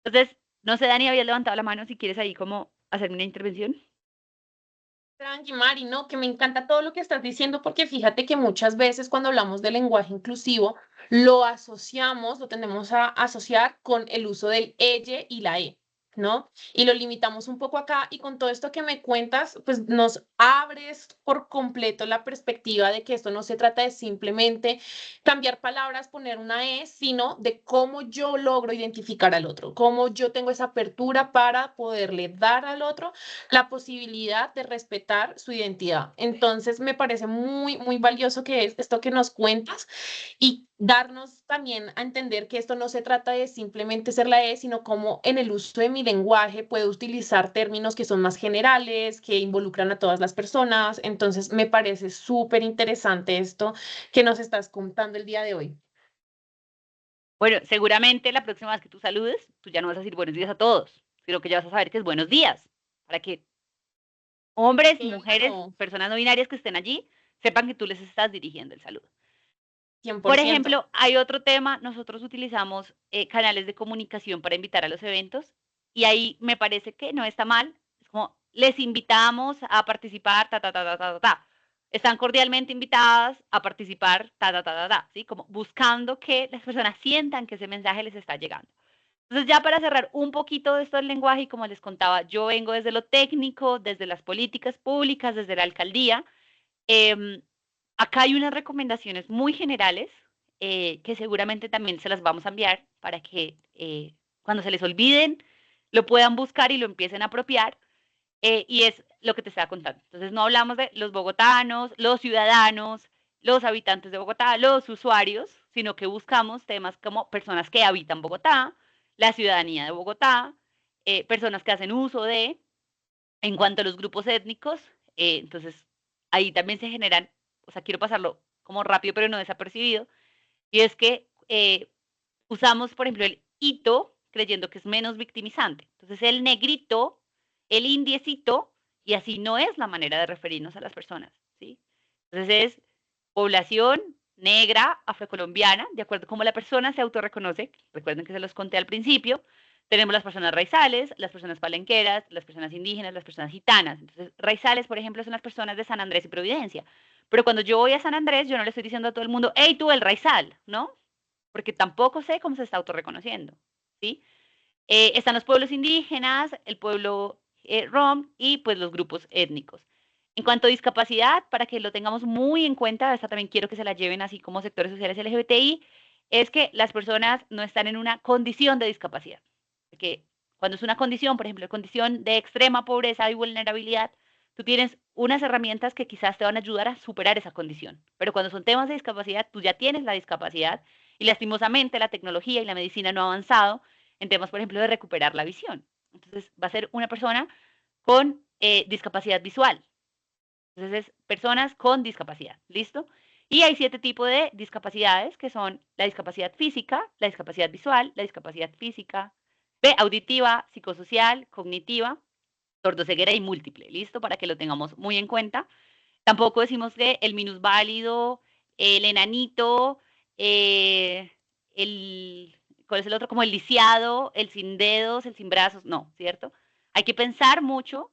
Entonces, no sé, Dani, habías levantado la mano si quieres ahí como hacerme una intervención. Tranqui, Mari, no, que me encanta todo lo que estás diciendo porque fíjate que muchas veces cuando hablamos de lenguaje inclusivo lo asociamos, lo tendemos a asociar con el uso del ella y la ¿no? Y lo limitamos un poco acá y con todo esto que me cuentas, pues nos abres por completo la perspectiva de que esto no se trata de simplemente cambiar palabras, poner una sino de cómo yo logro identificar al otro, cómo yo tengo esa apertura para poderle dar al otro la posibilidad de respetar su identidad. Entonces, me parece muy, muy valioso que es esto que nos cuentas y darnos también a entender que esto no se trata de simplemente ser la sino como en el uso de mi lenguaje puedo utilizar términos que son más generales, que involucran a todas las personas. Entonces, me parece súper interesante esto que nos estás contando el día de hoy. Bueno, seguramente la próxima vez que tú saludes, tú ya no vas a decir buenos días a todos, sino que ya vas a saber que es buenos días, para que hombres, mujeres, Claro, personas no binarias que estén allí, sepan que tú les estás dirigiendo el saludo. Por 100%. ejemplo, hay otro tema, nosotros utilizamos canales de comunicación para invitar a los eventos y ahí me parece que no está mal, es como les invitamos a participar, ta, ta, ta, ta, ta, ta, ta. Están cordialmente invitadas a participar, ta, ta, ta, ta, ta, ¿sí? Como buscando que las personas sientan que ese mensaje les está llegando. Entonces, ya para cerrar un poquito de esto del lenguaje, y como les contaba, yo vengo desde lo técnico, desde las políticas públicas, desde la alcaldía. Eh, Acá hay unas recomendaciones muy generales que seguramente también se las vamos a enviar para que cuando se les olviden lo puedan buscar y lo empiecen a apropiar. Y es lo que te estaba contando. Entonces, no hablamos de los bogotanos, los ciudadanos, los habitantes de Bogotá, los usuarios, sino que buscamos temas como personas que habitan Bogotá, la ciudadanía de Bogotá, personas que hacen uso de, en cuanto a los grupos étnicos, entonces ahí también se generan, o sea, quiero pasarlo como rápido pero no desapercibido, y es que usamos, por ejemplo, el hito creyendo que es menos victimizante. Entonces, el negrito, el indiecito, y así no es la manera de referirnos a las personas, ¿sí? Entonces, es población negra, afrocolombiana, de acuerdo a cómo la persona se autorreconoce. Recuerden que se los conté al principio. Tenemos las personas raizales, las personas palenqueras, las personas indígenas, las personas gitanas. Entonces, raizales, por ejemplo, son las personas de San Andrés y Providencia. Pero cuando yo voy a San Andrés, yo no le estoy diciendo a todo el mundo, hey, tú el raizal, ¿no? Porque tampoco sé cómo se está autorreconociendo, ¿sí? Están los pueblos indígenas, el pueblo rom y pues los grupos étnicos. En cuanto a discapacidad, para que lo tengamos muy en cuenta, esta también quiero que se la lleven así como sectores sociales LGBTI, es que las personas no están en una condición de discapacidad. Porque cuando es una condición, por ejemplo, condición de extrema pobreza y vulnerabilidad, tú tienes unas herramientas que quizás te van a ayudar a superar esa condición. Pero cuando son temas de discapacidad, tú ya tienes la discapacidad y lastimosamente la tecnología y la medicina no ha avanzado en temas, por ejemplo, de recuperar la visión. Entonces, va a ser una persona con discapacidad visual. Entonces, es personas con discapacidad. ¿Listo? Y hay 7 tipos de discapacidades, que son la discapacidad física, la discapacidad visual, la discapacidad física, auditiva, psicosocial, cognitiva, sordoceguera y múltiple. ¿Listo? Para que lo tengamos muy en cuenta. Tampoco decimos que el minusválido, el enanito, el, ¿cuál es el otro? Como el lisiado, el sin dedos, el sin brazos, no, ¿cierto? Hay que pensar mucho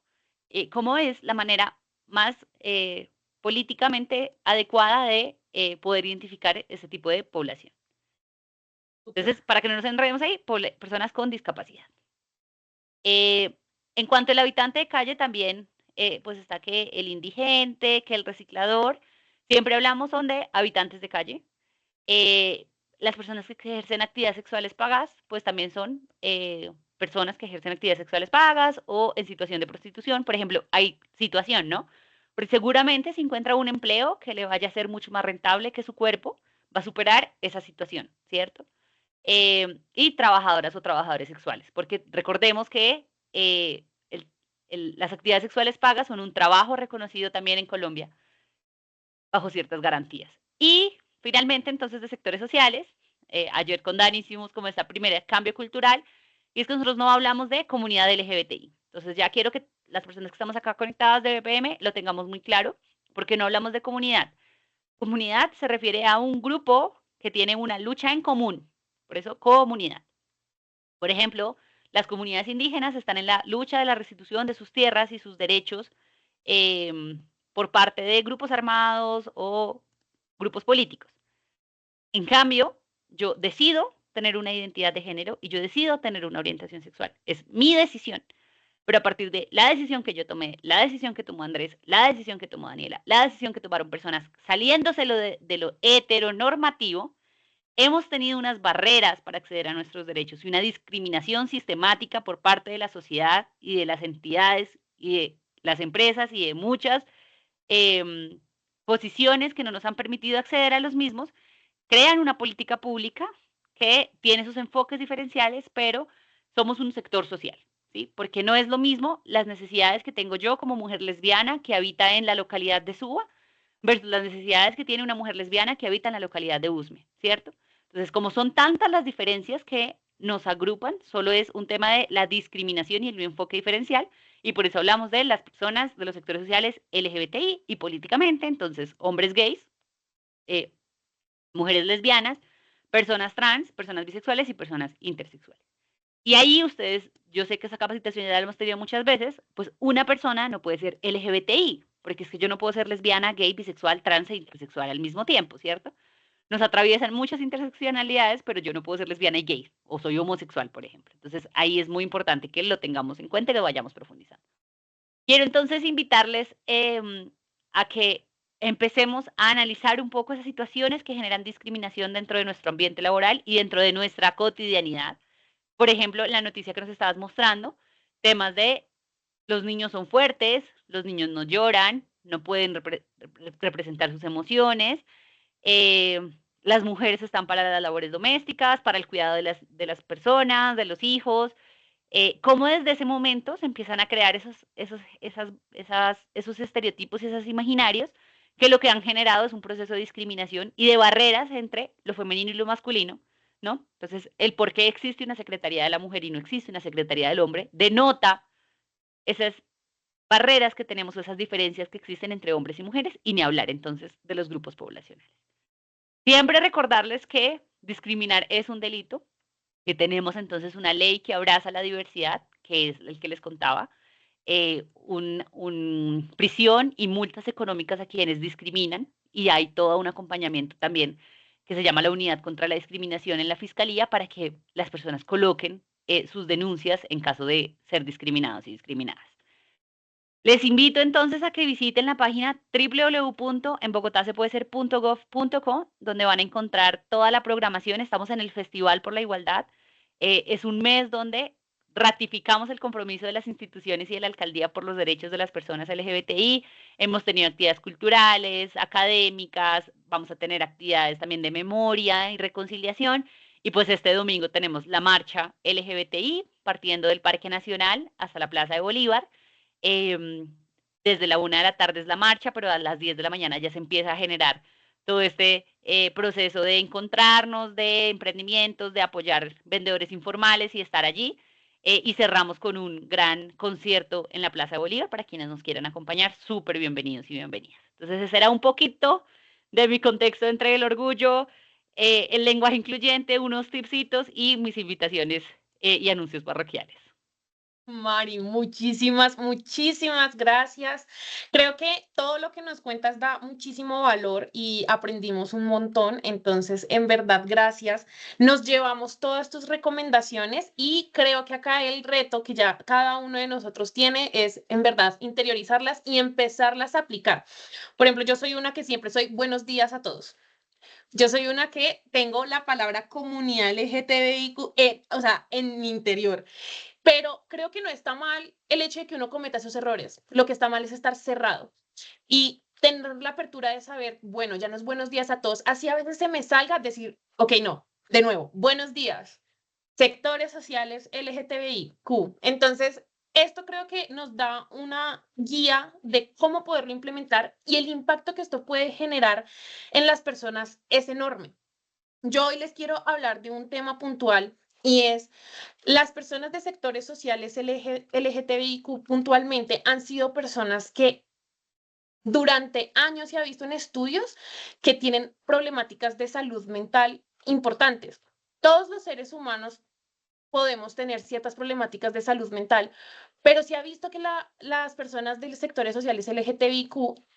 cómo es la manera más políticamente adecuada de poder identificar ese tipo de población. Entonces, para que no nos enredemos ahí, personas con discapacidad. En cuanto al habitante de calle, también pues está que el indigente, que el reciclador, siempre hablamos son de habitantes de calle. Las personas que ejercen actividades sexuales pagas, pues también son personas que ejercen actividades sexuales pagas o en situación de prostitución. Por ejemplo, hay situación, ¿no? Porque seguramente si encuentra un empleo que le vaya a ser mucho más rentable que su cuerpo, va a superar esa situación, ¿cierto? Y trabajadoras o trabajadores sexuales, porque recordemos que las actividades sexuales pagas son un trabajo reconocido también en Colombia bajo ciertas garantías. Y finalmente, entonces, de sectores sociales, ayer con Dani hicimos como esta primera cambio cultural, y es que nosotros no hablamos de comunidad LGBTI. Entonces ya quiero que las personas que estamos acá conectadas de BPM lo tengamos muy claro, porque no hablamos de comunidad. Comunidad se refiere a un grupo que tiene una lucha en común, por eso comunidad. Por ejemplo, las comunidades indígenas están en la lucha de la restitución de sus tierras y sus derechos por parte de grupos armados o grupos políticos. En cambio, yo decido tener una identidad de género y yo decido tener una orientación sexual. Es mi decisión. Pero a partir de la decisión que yo tomé, la decisión que tomó Andrés, la decisión que tomó Daniela, la decisión que tomaron personas saliéndose de lo heteronormativo, hemos tenido unas barreras para acceder a nuestros derechos y una discriminación sistemática por parte de la sociedad y de las entidades y de las empresas y de muchas posiciones que no nos han permitido acceder a los mismos, crean una política pública que tiene sus enfoques diferenciales, pero somos un sector social, ¿sí? Porque no es lo mismo las necesidades que tengo yo como mujer lesbiana que habita en la localidad de Suba versus las necesidades que tiene una mujer lesbiana que habita en la localidad de Usme, ¿cierto? Entonces, como son tantas las diferencias que nos agrupan, solo es un tema de la discriminación y el enfoque diferencial, y por eso hablamos de las personas de los sectores sociales LGBTI y políticamente, entonces, hombres gays, mujeres lesbianas, personas trans, personas bisexuales y personas intersexuales. Y ahí ustedes, yo sé que esa capacitación ya la hemos tenido muchas veces, pues una persona no puede ser LGBTI, porque es que yo no puedo ser lesbiana, gay, bisexual, trans e intersexual al mismo tiempo, ¿cierto? Nos atraviesan muchas interseccionalidades, pero yo no puedo ser lesbiana y gay, o soy homosexual, por ejemplo. Entonces ahí es muy importante que lo tengamos en cuenta y lo vayamos profundizando. Quiero entonces invitarles a que empecemos a analizar un poco esas situaciones que generan discriminación dentro de nuestro ambiente laboral y dentro de nuestra cotidianidad. Por ejemplo, la noticia que nos estabas mostrando, temas de los niños son fuertes, los niños no lloran, no pueden representar sus emociones, las mujeres están para las labores domésticas, para el cuidado de las personas, de los hijos, cómo desde ese momento se empiezan a crear esos estereotipos y esos imaginarios que lo que han generado es un proceso de discriminación y de barreras entre lo femenino y lo masculino, ¿no? Entonces, el por qué existe una Secretaría de la Mujer y no existe una Secretaría del Hombre denota esas barreras que tenemos o esas diferencias que existen entre hombres y mujeres y ni hablar entonces de los grupos poblacionales. Siempre recordarles que discriminar es un delito, que tenemos entonces una ley que abraza la diversidad, que es el que les contaba, prisión y multas económicas a quienes discriminan, y hay todo un acompañamiento también que se llama la Unidad contra la Discriminación en la Fiscalía para que las personas coloquen sus denuncias en caso de ser discriminados y discriminadas. Les invito entonces a que visiten la página www.enbogotasepuedeser.gov.co, donde van a encontrar toda la programación. Estamos en el Festival por la Igualdad. Es un mes donde ratificamos el compromiso de las instituciones y de la alcaldía por los derechos de las personas LGBTI. Hemos tenido actividades culturales, académicas, vamos a tener actividades también de memoria y reconciliación. Y pues este domingo tenemos la marcha LGBTI, partiendo del Parque Nacional hasta la Plaza de Bolívar. Desde la 1 de la tarde es la marcha, pero a las 10 de la mañana ya se empieza a generar todo este proceso de encontrarnos, de emprendimientos, de apoyar vendedores informales y estar allí. Y cerramos con un gran concierto en la Plaza de Bolívar para quienes nos quieran acompañar. Súper bienvenidos y bienvenidas. Entonces, ese era un poquito de mi contexto entre el orgullo, el lenguaje incluyente, unos tipsitos y mis invitaciones y anuncios parroquiales. Mari, muchísimas, muchísimas gracias. Creo que todo lo que nos cuentas da muchísimo valor y aprendimos un montón. Entonces, en verdad, gracias. Nos llevamos todas tus recomendaciones y creo que acá el reto que ya cada uno de nosotros tiene es, en verdad, interiorizarlas y empezarlas a aplicar. Por ejemplo, yo soy una que siempre soy buenos días a todos. Yo soy una que tengo la palabra comunidad LGTBIQ, o sea, en mi interior. Pero creo que no está mal el hecho de que uno cometa esos errores. Lo que está mal es estar cerrado y tener la apertura de saber, bueno, ya no es buenos días a todos. Así a veces se me salga decir, ok, no, de nuevo, buenos días, sectores sociales LGTBIQ. Entonces, esto creo que nos da una guía de cómo poderlo implementar y el impacto que esto puede generar en las personas es enorme. Yo hoy les quiero hablar de un tema puntual y es las personas de sectores sociales LGTBIQ puntualmente han sido personas que durante años se ha visto en estudios que tienen problemáticas de salud mental importantes. Todos los seres humanos podemos tener ciertas problemáticas de salud mental, pero se ha visto que las personas de los sectores sociales LGTBIQ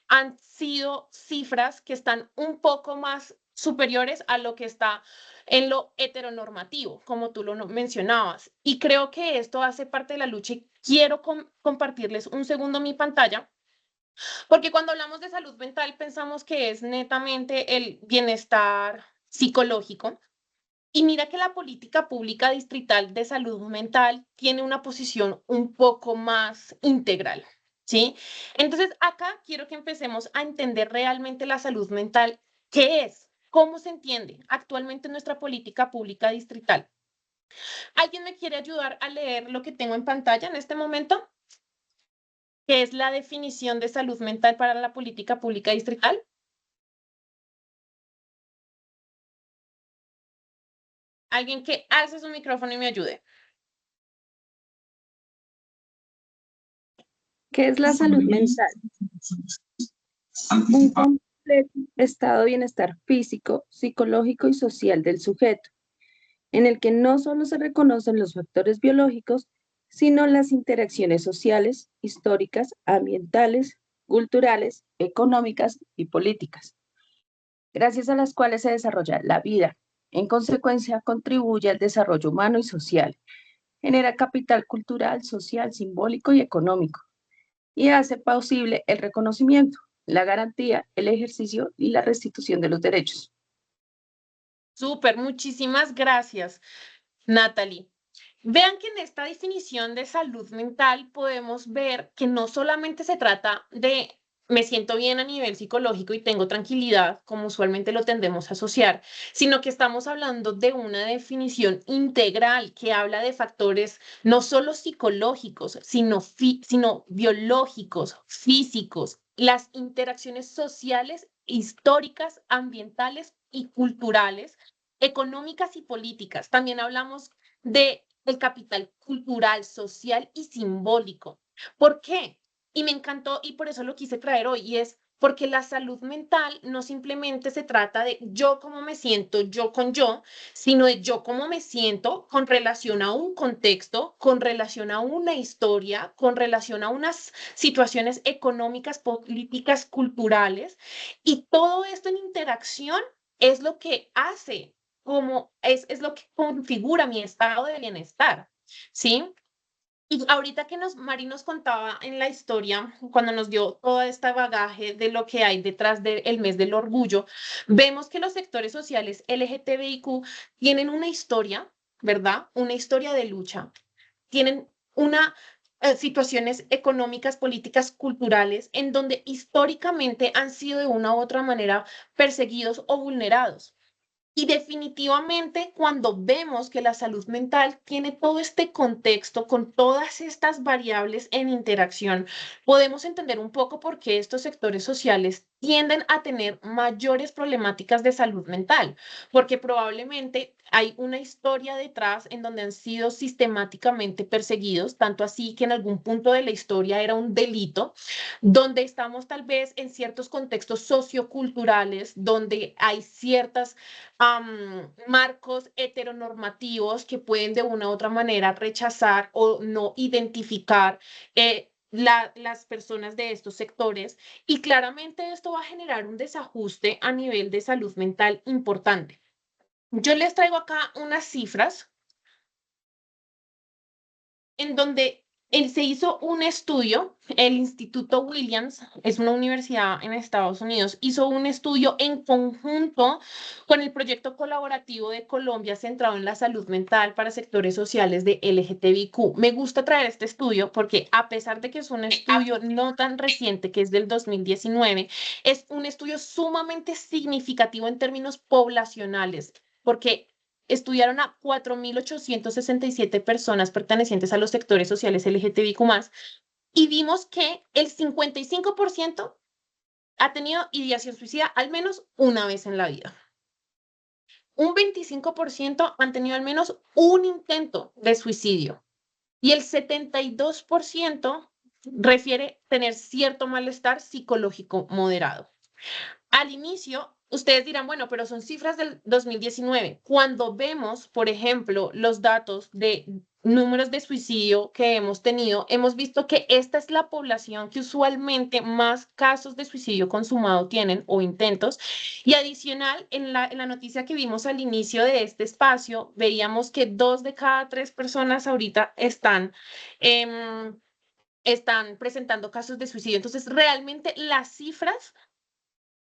han sido cifras que están un poco más superiores a lo que está en lo heteronormativo, como tú lo mencionabas. Y creo que esto hace parte de la lucha y quiero compartirles un segundo mi pantalla, porque cuando hablamos de salud mental pensamos que es netamente el bienestar psicológico. Y mira que la política pública distrital de salud mental tiene una posición un poco más integral, ¿sí? Entonces, acá quiero que empecemos a entender realmente la salud mental, ¿qué es? ¿Cómo se entiende actualmente en nuestra política pública distrital? ¿Alguien me quiere ayudar a leer lo que tengo en pantalla en este momento? ¿Qué es la definición de salud mental para la política pública distrital? Alguien que alce su micrófono y me ayude. ¿Qué es la salud mental? Un completo estado de bienestar físico, psicológico y social del sujeto, en el que no solo se reconocen los factores biológicos, sino las interacciones sociales, históricas, ambientales, culturales, económicas y políticas, gracias a las cuales se desarrolla la vida. En consecuencia, contribuye al desarrollo humano y social, genera capital cultural, social, simbólico y económico, y hace posible el reconocimiento, la garantía, el ejercicio y la restitución de los derechos. Súper, muchísimas gracias, Natalie. Vean que en esta definición de salud mental podemos ver que no solamente se trata de me siento bien a nivel psicológico y tengo tranquilidad, como usualmente lo tendemos a asociar, sino que estamos hablando de una definición integral que habla de factores no solo psicológicos, sino biológicos, físicos, las interacciones sociales, históricas, ambientales y culturales, económicas y políticas. También hablamos de el capital cultural, social y simbólico. ¿Por qué? Y me encantó y por eso lo quise traer hoy, y es porque la salud mental no simplemente se trata de yo cómo me siento, yo con yo, sino de yo cómo me siento con relación a un contexto, con relación a una historia, con relación a unas situaciones económicas, políticas, culturales, y todo esto en interacción es lo que hace, como es lo que configura mi estado de bienestar. ¿sí? Y ahorita que Mari nos contaba en la historia, cuando nos dio todo este bagaje de lo que hay detrás del mes del orgullo, vemos que los sectores sociales LGTBIQ tienen una historia, ¿verdad? Una historia de lucha, tienen una situaciones económicas, políticas, culturales, en donde históricamente han sido de una u otra manera perseguidos o vulnerados. Y definitivamente cuando vemos que la salud mental tiene todo este contexto con todas estas variables en interacción, podemos entender un poco por qué estos sectores sociales tienden a tener mayores problemáticas de salud mental, porque probablemente hay una historia detrás en donde han sido sistemáticamente perseguidos, tanto así que en algún punto de la historia era un delito, donde estamos tal vez en ciertos contextos socioculturales, donde hay ciertas marcos heteronormativos que pueden de una u otra manera rechazar o no identificar las personas de estos sectores, y claramente esto va a generar un desajuste a nivel de salud mental importante. Yo les traigo acá unas cifras en donde se hizo un estudio, el Instituto Williams, es una universidad en Estados Unidos, hizo un estudio en conjunto con el proyecto colaborativo de Colombia centrado en la salud mental para sectores sociales de LGTBIQ. Me gusta traer este estudio porque a pesar de que es un estudio no tan reciente, que es del 2019, es un estudio sumamente significativo en términos poblacionales, porque estudiaron a 4.867 personas pertenecientes a los sectores sociales LGTBIQ+, y vimos que el 55% ha tenido ideación suicida al menos una vez en la vida. Un 25% han tenido al menos un intento de suicidio. Y el 72% refiere tener cierto malestar psicológico moderado. Al inicio, ustedes dirán, bueno, pero son cifras del 2019. Cuando vemos, por ejemplo, los datos de números de suicidio que hemos tenido, hemos visto que esta es la población que usualmente más casos de suicidio consumado tienen o intentos. Y adicional, en la noticia que vimos al inicio de este espacio, veíamos que 2 de cada 3 personas ahorita están presentando casos de suicidio. Entonces, realmente las cifras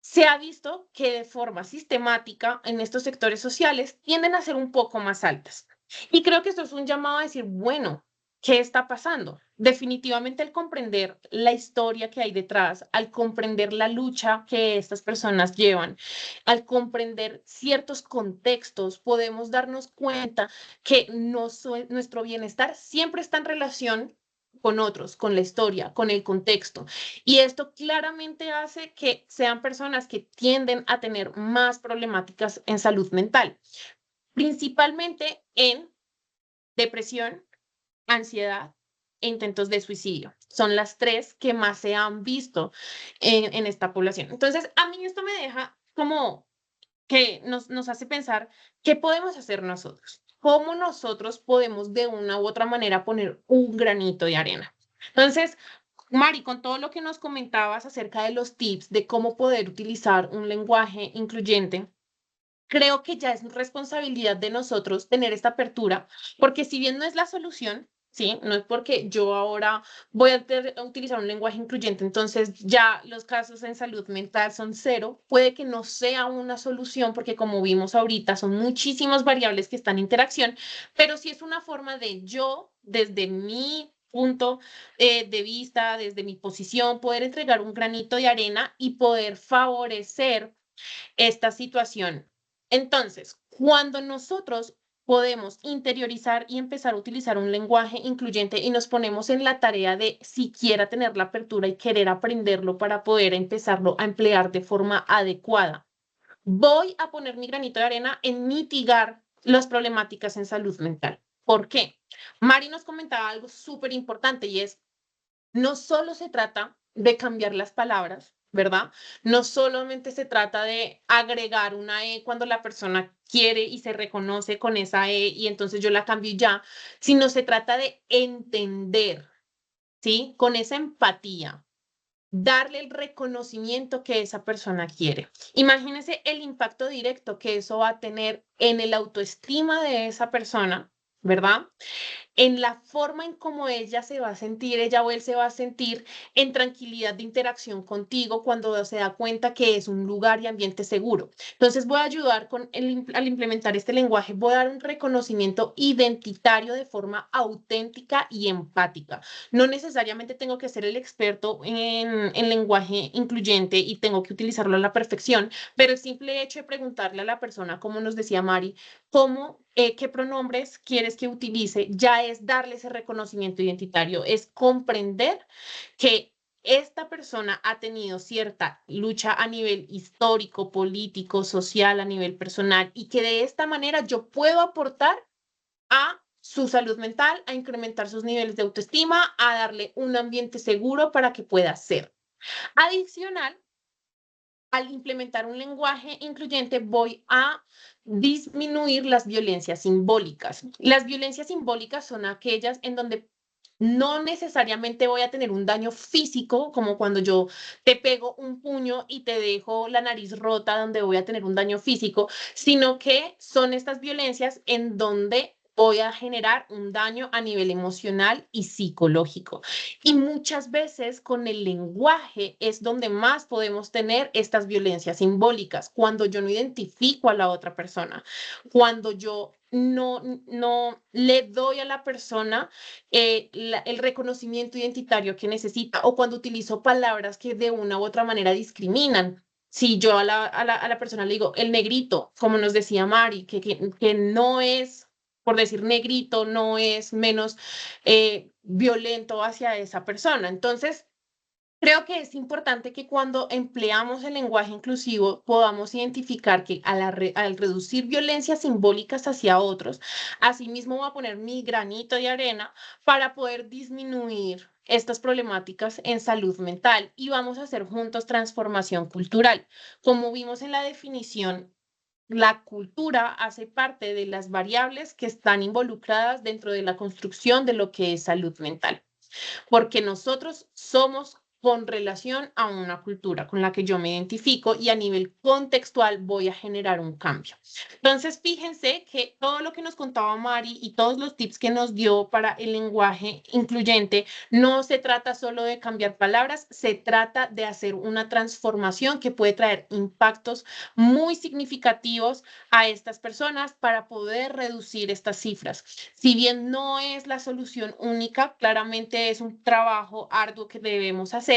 se ha visto que de forma sistemática en estos sectores sociales tienden a ser un poco más altas. Y creo que esto es un llamado a decir, bueno, ¿qué está pasando? Definitivamente al comprender la historia que hay detrás, al comprender la lucha que estas personas llevan, al comprender ciertos contextos, podemos darnos cuenta que nuestro bienestar siempre está en relación con otros, con la historia, con el contexto. Y esto claramente hace que sean personas que tienden a tener más problemáticas en salud mental, principalmente en depresión, ansiedad e intentos de suicidio. Son las 3 que más se han visto en esta población. Entonces, a mí esto me deja como que nos hace pensar qué podemos hacer nosotros, cómo nosotros podemos de una u otra manera poner un granito de arena. Entonces, Mari, con todo lo que nos comentabas acerca de los tips de cómo poder utilizar un lenguaje incluyente, creo que ya es responsabilidad de nosotros tener esta apertura, porque si bien no es la solución, ¿sí? No es porque yo ahora voy a utilizar un lenguaje incluyente, entonces ya los casos en salud mental son 0, puede que no sea una solución, porque como vimos ahorita, son muchísimas variables que están en interacción, pero sí es una forma de yo, desde mi punto de vista, desde mi posición, poder entregar un granito de arena y poder favorecer esta situación. Entonces, cuando nosotros podemos interiorizar y empezar a utilizar un lenguaje incluyente y nos ponemos en la tarea de siquiera tener la apertura y querer aprenderlo para poder empezarlo a emplear de forma adecuada, voy a poner mi granito de arena en mitigar las problemáticas en salud mental. ¿Por qué? Mari nos comentaba algo súper importante y es, no solo se trata de cambiar las palabras, ¿verdad? No solamente se trata de agregar una E cuando la persona quiere y se reconoce con esa E y entonces yo la cambio y ya, sino se trata de entender, ¿sí? Con esa empatía, darle el reconocimiento que esa persona quiere. Imagínense el impacto directo que eso va a tener en el autoestima de esa persona, ¿verdad? en la forma en cómo ella se va a sentir, ella o él se va a sentir en tranquilidad de interacción contigo cuando se da cuenta que es un lugar y ambiente seguro. Entonces voy a ayudar al implementar este lenguaje, voy a dar un reconocimiento identitario de forma auténtica y empática. No necesariamente tengo que ser el experto en lenguaje incluyente y tengo que utilizarlo a la perfección, pero el simple hecho de preguntarle a la persona, como nos decía Mari, qué pronombres quieres que utilice, ya es darle ese reconocimiento identitario, es comprender que esta persona ha tenido cierta lucha a nivel histórico, político, social, a nivel personal, y que de esta manera yo puedo aportar a su salud mental, a incrementar sus niveles de autoestima, a darle un ambiente seguro para que pueda ser. Adicional, al implementar un lenguaje incluyente, voy a disminuir las violencias simbólicas. Las violencias simbólicas son aquellas en donde no necesariamente voy a tener un daño físico, como cuando yo te pego un puño y te dejo la nariz rota, donde voy a tener un daño físico, sino que son estas violencias en donde voy a generar un daño a nivel emocional y psicológico. Y muchas veces con el lenguaje es donde más podemos tener estas violencias simbólicas, cuando yo no identifico a la otra persona, cuando yo no le doy a la persona el reconocimiento identitario que necesita, o cuando utilizo palabras que de una u otra manera discriminan. Si yo a la persona le digo el negrito, como nos decía Mari, que no es, por decir negrito, no es menos violento hacia esa persona. Entonces, creo que es importante que cuando empleamos el lenguaje inclusivo podamos identificar que al reducir violencias simbólicas hacia otros, asimismo voy a poner mi granito de arena para poder disminuir estas problemáticas en salud mental, y vamos a hacer juntos transformación cultural. Como vimos en la definición, la cultura hace parte de las variables que están involucradas dentro de la construcción de lo que es salud mental, porque nosotros somos con relación a una cultura con la que yo me identifico, y a nivel contextual voy a generar un cambio. Entonces, fíjense que todo lo que nos contaba Mari y todos los tips que nos dio para el lenguaje incluyente, no se trata solo de cambiar palabras, se trata de hacer una transformación que puede traer impactos muy significativos a estas personas para poder reducir estas cifras. Si bien no es la solución única, claramente es un trabajo arduo que debemos hacer,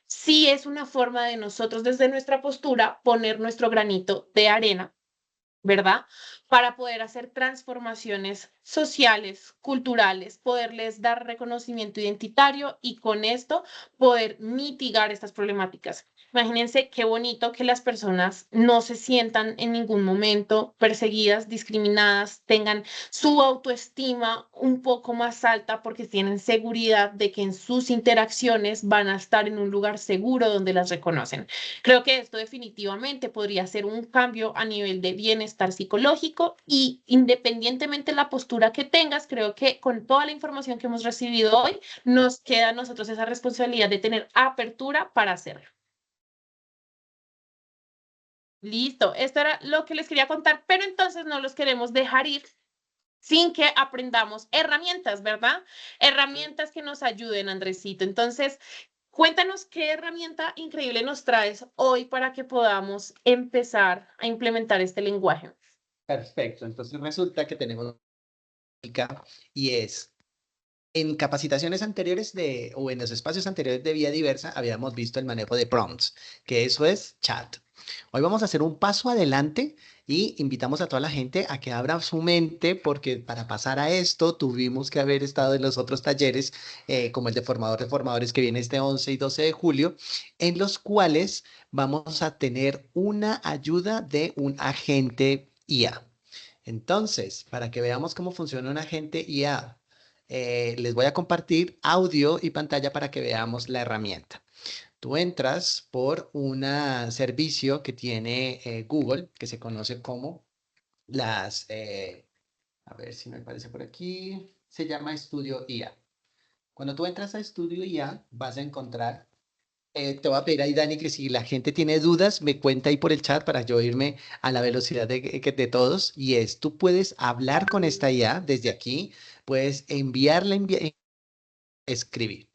sí es una forma de nosotros desde nuestra postura poner nuestro granito de arena, ¿verdad? Para poder hacer transformaciones sociales, culturales, poderles dar reconocimiento identitario y con esto poder mitigar estas problemáticas. Imagínense qué bonito que las personas no se sientan en ningún momento perseguidas, discriminadas, tengan su autoestima un poco más alta porque tienen seguridad de que en sus interacciones van a estar en un lugar seguro donde las reconocen. Creo que esto definitivamente podría ser un cambio a nivel de bienestar psicológico, y independientemente de la postura que tengas, creo que con toda la información que hemos recibido hoy, nos queda a nosotros esa responsabilidad de tener apertura para hacerlo. Listo, esto era lo que les quería contar, pero entonces no los queremos dejar ir sin que aprendamos herramientas, ¿verdad? Herramientas que nos ayuden, Andresito. Entonces, cuéntanos qué herramienta increíble nos traes hoy para que podamos empezar a implementar este lenguaje. Perfecto, entonces resulta que tenemos y es en capacitaciones anteriores o en los espacios anteriores de Vía Diversa habíamos visto el manejo de prompts, que eso es chat. Hoy vamos a hacer un paso adelante y invitamos a toda la gente a que abra su mente, porque para pasar a esto tuvimos que haber estado en los otros talleres, como el de formadores que viene este 11 y 12 de julio, en los cuales vamos a tener una ayuda de un agente IA. Entonces, para que veamos cómo funciona un agente IA, les voy a compartir audio y pantalla para que veamos la herramienta. Tú entras por un servicio que tiene Google, que se conoce como a ver si me aparece por aquí, se llama Estudio IA. Cuando tú entras a Estudio IA, vas a encontrar Te voy a pedir ahí, Dani, que si la gente tiene dudas, me cuenta ahí por el chat para yo irme a la velocidad de todos. Y tú puedes hablar con esta IA desde aquí, puedes escribir.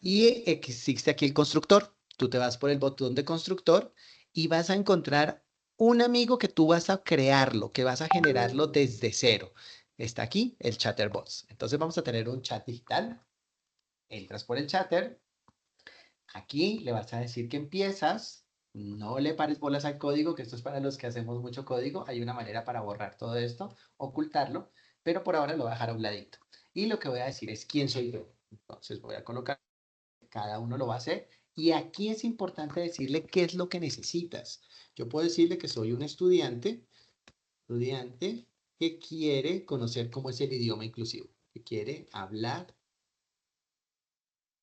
Y existe aquí el constructor. Tú te vas por el botón de constructor y vas a encontrar un amigo que tú vas a crearlo, que vas a generarlo desde cero. Está aquí el Chatterbox. Entonces vamos a tener un chat digital. Entras por el chatter. Aquí le vas a decir que empiezas. No le pares bolas al código, que esto es para los que hacemos mucho código. Hay una manera para borrar todo esto, ocultarlo, pero por ahora lo voy a dejar a un ladito. Y lo que voy a decir es quién soy yo. Entonces voy a colocar, cada uno lo va a hacer. Y aquí es importante decirle qué es lo que necesitas. Yo puedo decirle que soy un estudiante que quiere conocer cómo es el idioma inclusivo, que quiere hablar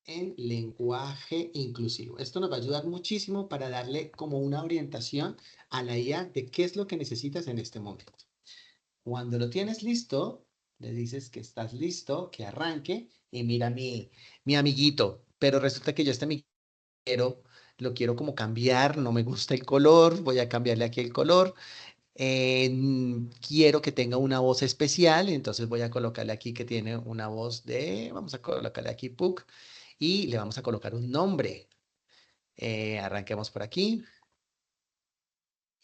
en lenguaje inclusivo. Esto nos va a ayudar muchísimo para darle como una orientación a la IA de qué es lo que necesitas en este momento. Cuando lo tienes listo, le dices que estás listo, que arranque, y mira mi amiguito, pero resulta que yo este amiguito lo quiero como cambiar, no me gusta el color, voy a cambiarle aquí el color. Quiero que tenga una voz especial, entonces voy a colocarle aquí que tiene una voz vamos a colocarle aquí Puck, y le vamos a colocar un nombre. Arranquemos por aquí.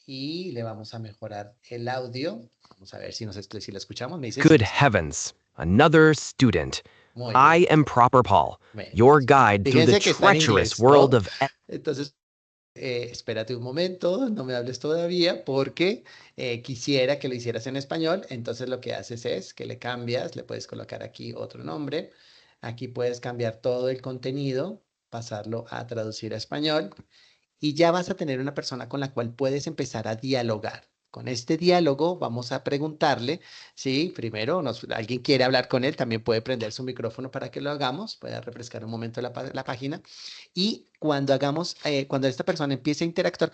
Y le vamos a mejorar el audio. Vamos a ver si si lo escuchamos. Me dice Good heavens, another student. muy I bien. am Proper Paul, Bueno, your guide through the fíjense que está en treacherous inglés, ¿no? world of... Entonces, espérate un momento, no me hables todavía porque quisiera que lo hicieras en español. Entonces lo que haces es que le cambias, le puedes colocar aquí otro nombre. Aquí puedes cambiar todo el contenido, pasarlo a traducir a español. Y ya vas a tener una persona con la cual puedes empezar a dialogar. Con este diálogo vamos a preguntarle, ¿sí? Primero, alguien quiere hablar con él, también puede prender su micrófono para que lo hagamos, puede refrescar un momento la página. Y cuando esta persona empiece a interactuar,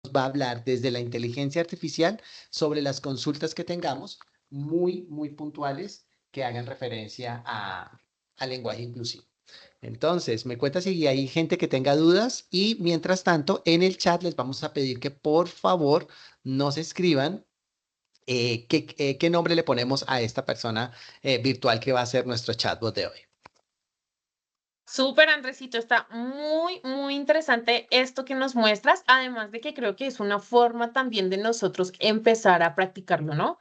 nos va a hablar desde la inteligencia artificial sobre las consultas que tengamos, muy, muy puntuales, que hagan referencia al lenguaje inclusivo. Entonces, me cuenta si hay gente que tenga dudas y mientras tanto, en el chat les vamos a pedir que por favor nos escriban qué nombre le ponemos a esta persona virtual que va a ser nuestro chatbot de hoy. Súper, Andresito, está muy, muy interesante esto que nos muestras, además de que creo que es una forma también de nosotros empezar a practicarlo, ¿no?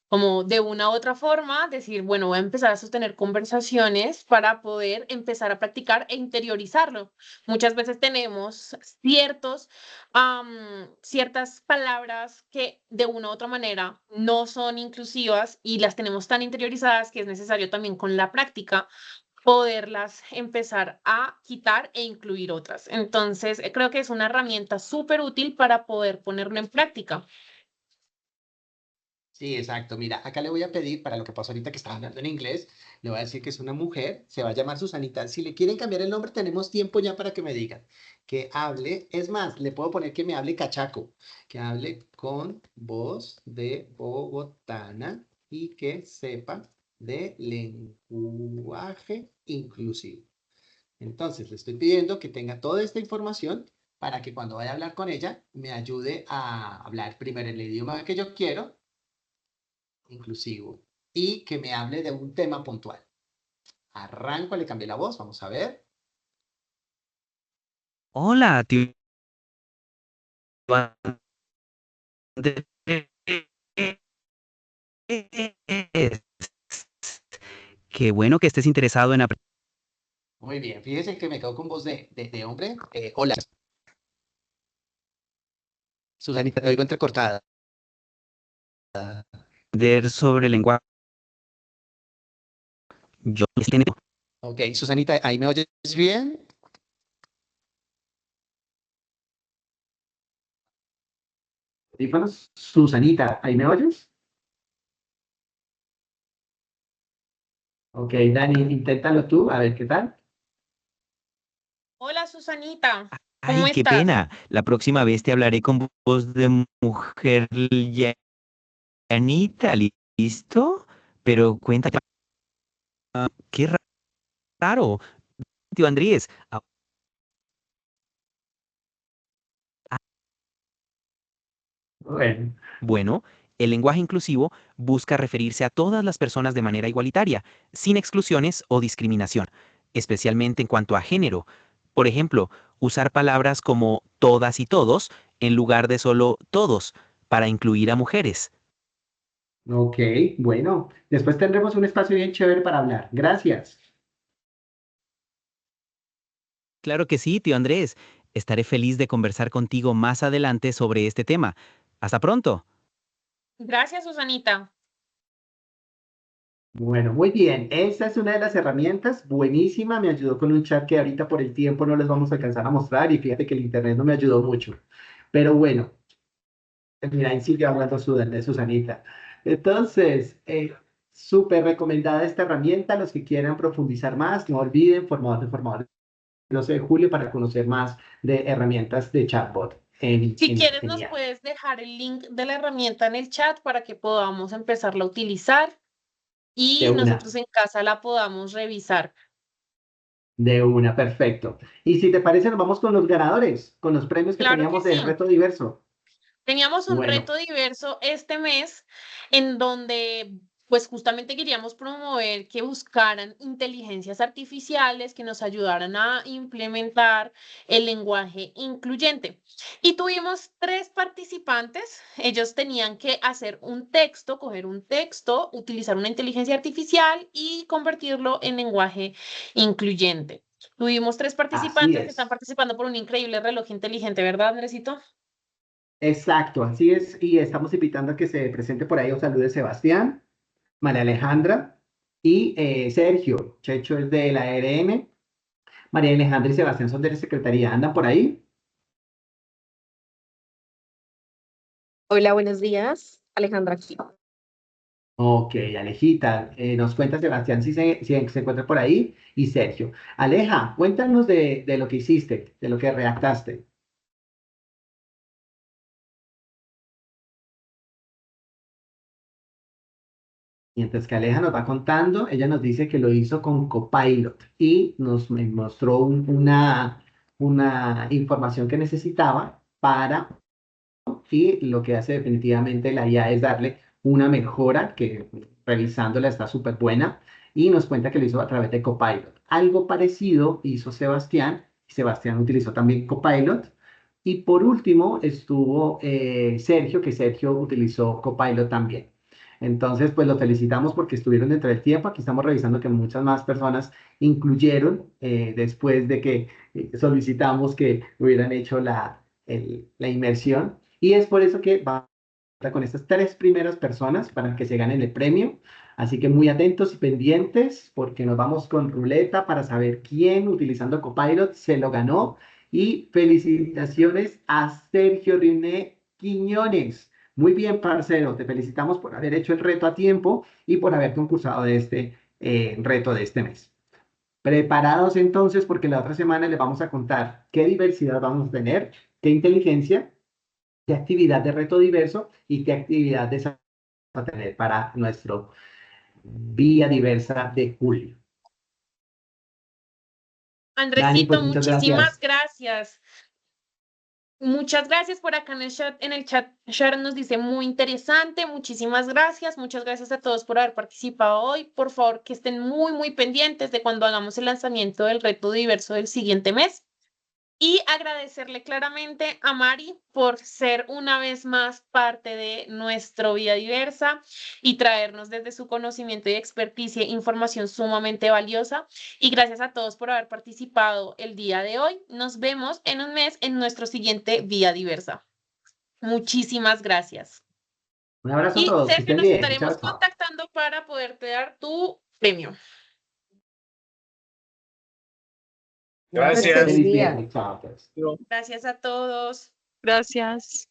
Como de una u otra forma, decir, bueno, voy a empezar a sostener conversaciones para poder empezar a practicar e interiorizarlo. Muchas veces tenemos ciertas palabras que de una u otra manera no son inclusivas y las tenemos tan interiorizadas que es necesario también con la práctica poderlas empezar a quitar e incluir otras. Entonces, creo que es una herramienta súper útil para poder ponerlo en práctica. Sí, exacto. Mira, acá le voy a pedir, para lo que pasó ahorita que estaba hablando en inglés, le voy a decir que es una mujer, se va a llamar Susanita. Si le quieren cambiar el nombre, tenemos tiempo ya para que me digan. Que hable, es más, le puedo poner que me hable cachaco, que hable con voz de bogotana y que sepa de lenguaje inclusivo. Entonces, le estoy pidiendo que tenga toda esta información para que cuando vaya a hablar con ella, me ayude a hablar primero el idioma que yo quiero, inclusivo, y que me hable de un tema puntual. Arranco, le cambié la voz, vamos a ver. Hola, tío Andrés. Qué bueno que estés interesado en aprender. Muy bien, fíjese que me quedo con voz de hombre. Hola. Susanita, te oigo entrecortada. Sobre el lenguaje. Yo Ok, Susanita, ¿ahí me oyes bien? Susanita, ¿ahí me oyes? Ok, Dani, inténtalo tú, a ver qué tal. Hola, Susanita. Ay, ¿Cómo qué estás? pena. La próxima vez te hablaré con voz de mujer llanita, ¿listo? Pero cuéntame. Qué raro. Tío Andrés, Bueno, Bueno, el lenguaje inclusivo busca referirse a todas las personas de manera igualitaria, sin exclusiones o discriminación, especialmente en cuanto a género. Por ejemplo, usar palabras como todas y todos en lugar de solo todos, para incluir a mujeres. ok, bueno. Después tendremos un espacio bien chévere para hablar. Gracias. Claro que sí, tío Andrés. Estaré feliz de conversar contigo más adelante sobre este tema. Hasta pronto. Gracias, Susanita. Bueno, muy bien. Esta es una de las herramientas, buenísima. Me ayudó con un chat que ahorita por el tiempo no les vamos a alcanzar a mostrar y fíjate que el internet no me ayudó mucho. Pero bueno, mira, ahí sigue hablando Susanita. Entonces, súper recomendada esta herramienta. Los que quieran profundizar más, no olviden, formador de formadores, 12 de julio para conocer más de herramientas de chatbot Si quieres, en nos IA. puedes dejar el link de la herramienta en el chat para que podamos empezarla a utilizar De y una. nosotros en casa la podamos revisar. De una, perfecto. Y si te parece, nos vamos con los ganadores, con los premios que Claro que teníamos de sí. reto diverso. Teníamos un Bueno, reto diverso este mes en donde pues justamente queríamos promover que buscaran inteligencias artificiales que nos ayudaran a implementar el lenguaje incluyente. Y tuvimos 3 participantes. Ellos tenían que hacer un texto, coger un texto, utilizar una inteligencia artificial y convertirlo en lenguaje incluyente. Tuvimos tres así participantes que están es. participando por un increíble reloj inteligente, ¿verdad, Andresito? Exacto, así es. Y estamos invitando a que se presente por ahí. Os salude Sebastián, María Alejandra y Sergio. Checho es de la ARN. María Alejandra y Sebastián son de la Secretaría. ¿Andan por ahí? Hola, buenos días. Alejandra aquí. Ok, Alejita, nos cuenta Sebastián si se encuentra por ahí y Sergio. Aleja, cuéntanos de lo que hiciste, de lo que redactaste. Mientras que Aleja nos va contando, ella nos dice que lo hizo con Copilot y me mostró una información que necesitaba para, y lo que hace definitivamente la IA es darle una mejora que revisándola está súper buena y nos cuenta que lo hizo a través de Copilot. Algo parecido hizo Sebastián, y Sebastián utilizó también Copilot. Y por último estuvo Sergio, que Sergio utilizó Copilot también. Entonces, pues lo felicitamos porque estuvieron dentro del tiempo. Aquí estamos revisando que muchas más personas incluyeron después de que solicitamos que hubieran hecho la inmersión. Y es por eso que va con estas 3 primeras personas para que se ganen el premio. Así que muy atentos y pendientes porque nos vamos con ruleta para saber quién utilizando Copilot se lo ganó. Y felicitaciones a Sergio Riné Quiñones. Muy bien, parcero. Te felicitamos por haber hecho el reto a tiempo y por haber concursado de este reto de este mes. Preparados entonces porque la otra semana les vamos a contar qué diversidad vamos a tener, qué inteligencia, qué actividad de reto diverso y qué actividad de vamos a tener para nuestro Vía Diversa de julio. Dani, Andresito, pues muchas muchísimas gracias. gracias. Muchas gracias por acá en el chat. En el chat, Sharon nos dice muy interesante. Muchísimas gracias. Muchas gracias a todos por haber participado hoy. Por favor, que estén muy, muy pendientes de cuando hagamos el lanzamiento del reto diverso del siguiente mes. Y agradecerle claramente a Mari por ser una vez más parte de nuestro Vida Diversa y traernos desde su conocimiento y experticia información sumamente valiosa. Y gracias a todos por haber participado el día de hoy. Nos vemos en un mes en nuestro siguiente Vida Diversa. Muchísimas gracias. Un abrazo a Y todos, que Sergio, estén nos bien. estaremos Chao, chao. contactando para poderte dar tu premio. Gracias. Gracias. Feliz Feliz día. viernes. Chao, pues. Gracias a todos. Gracias.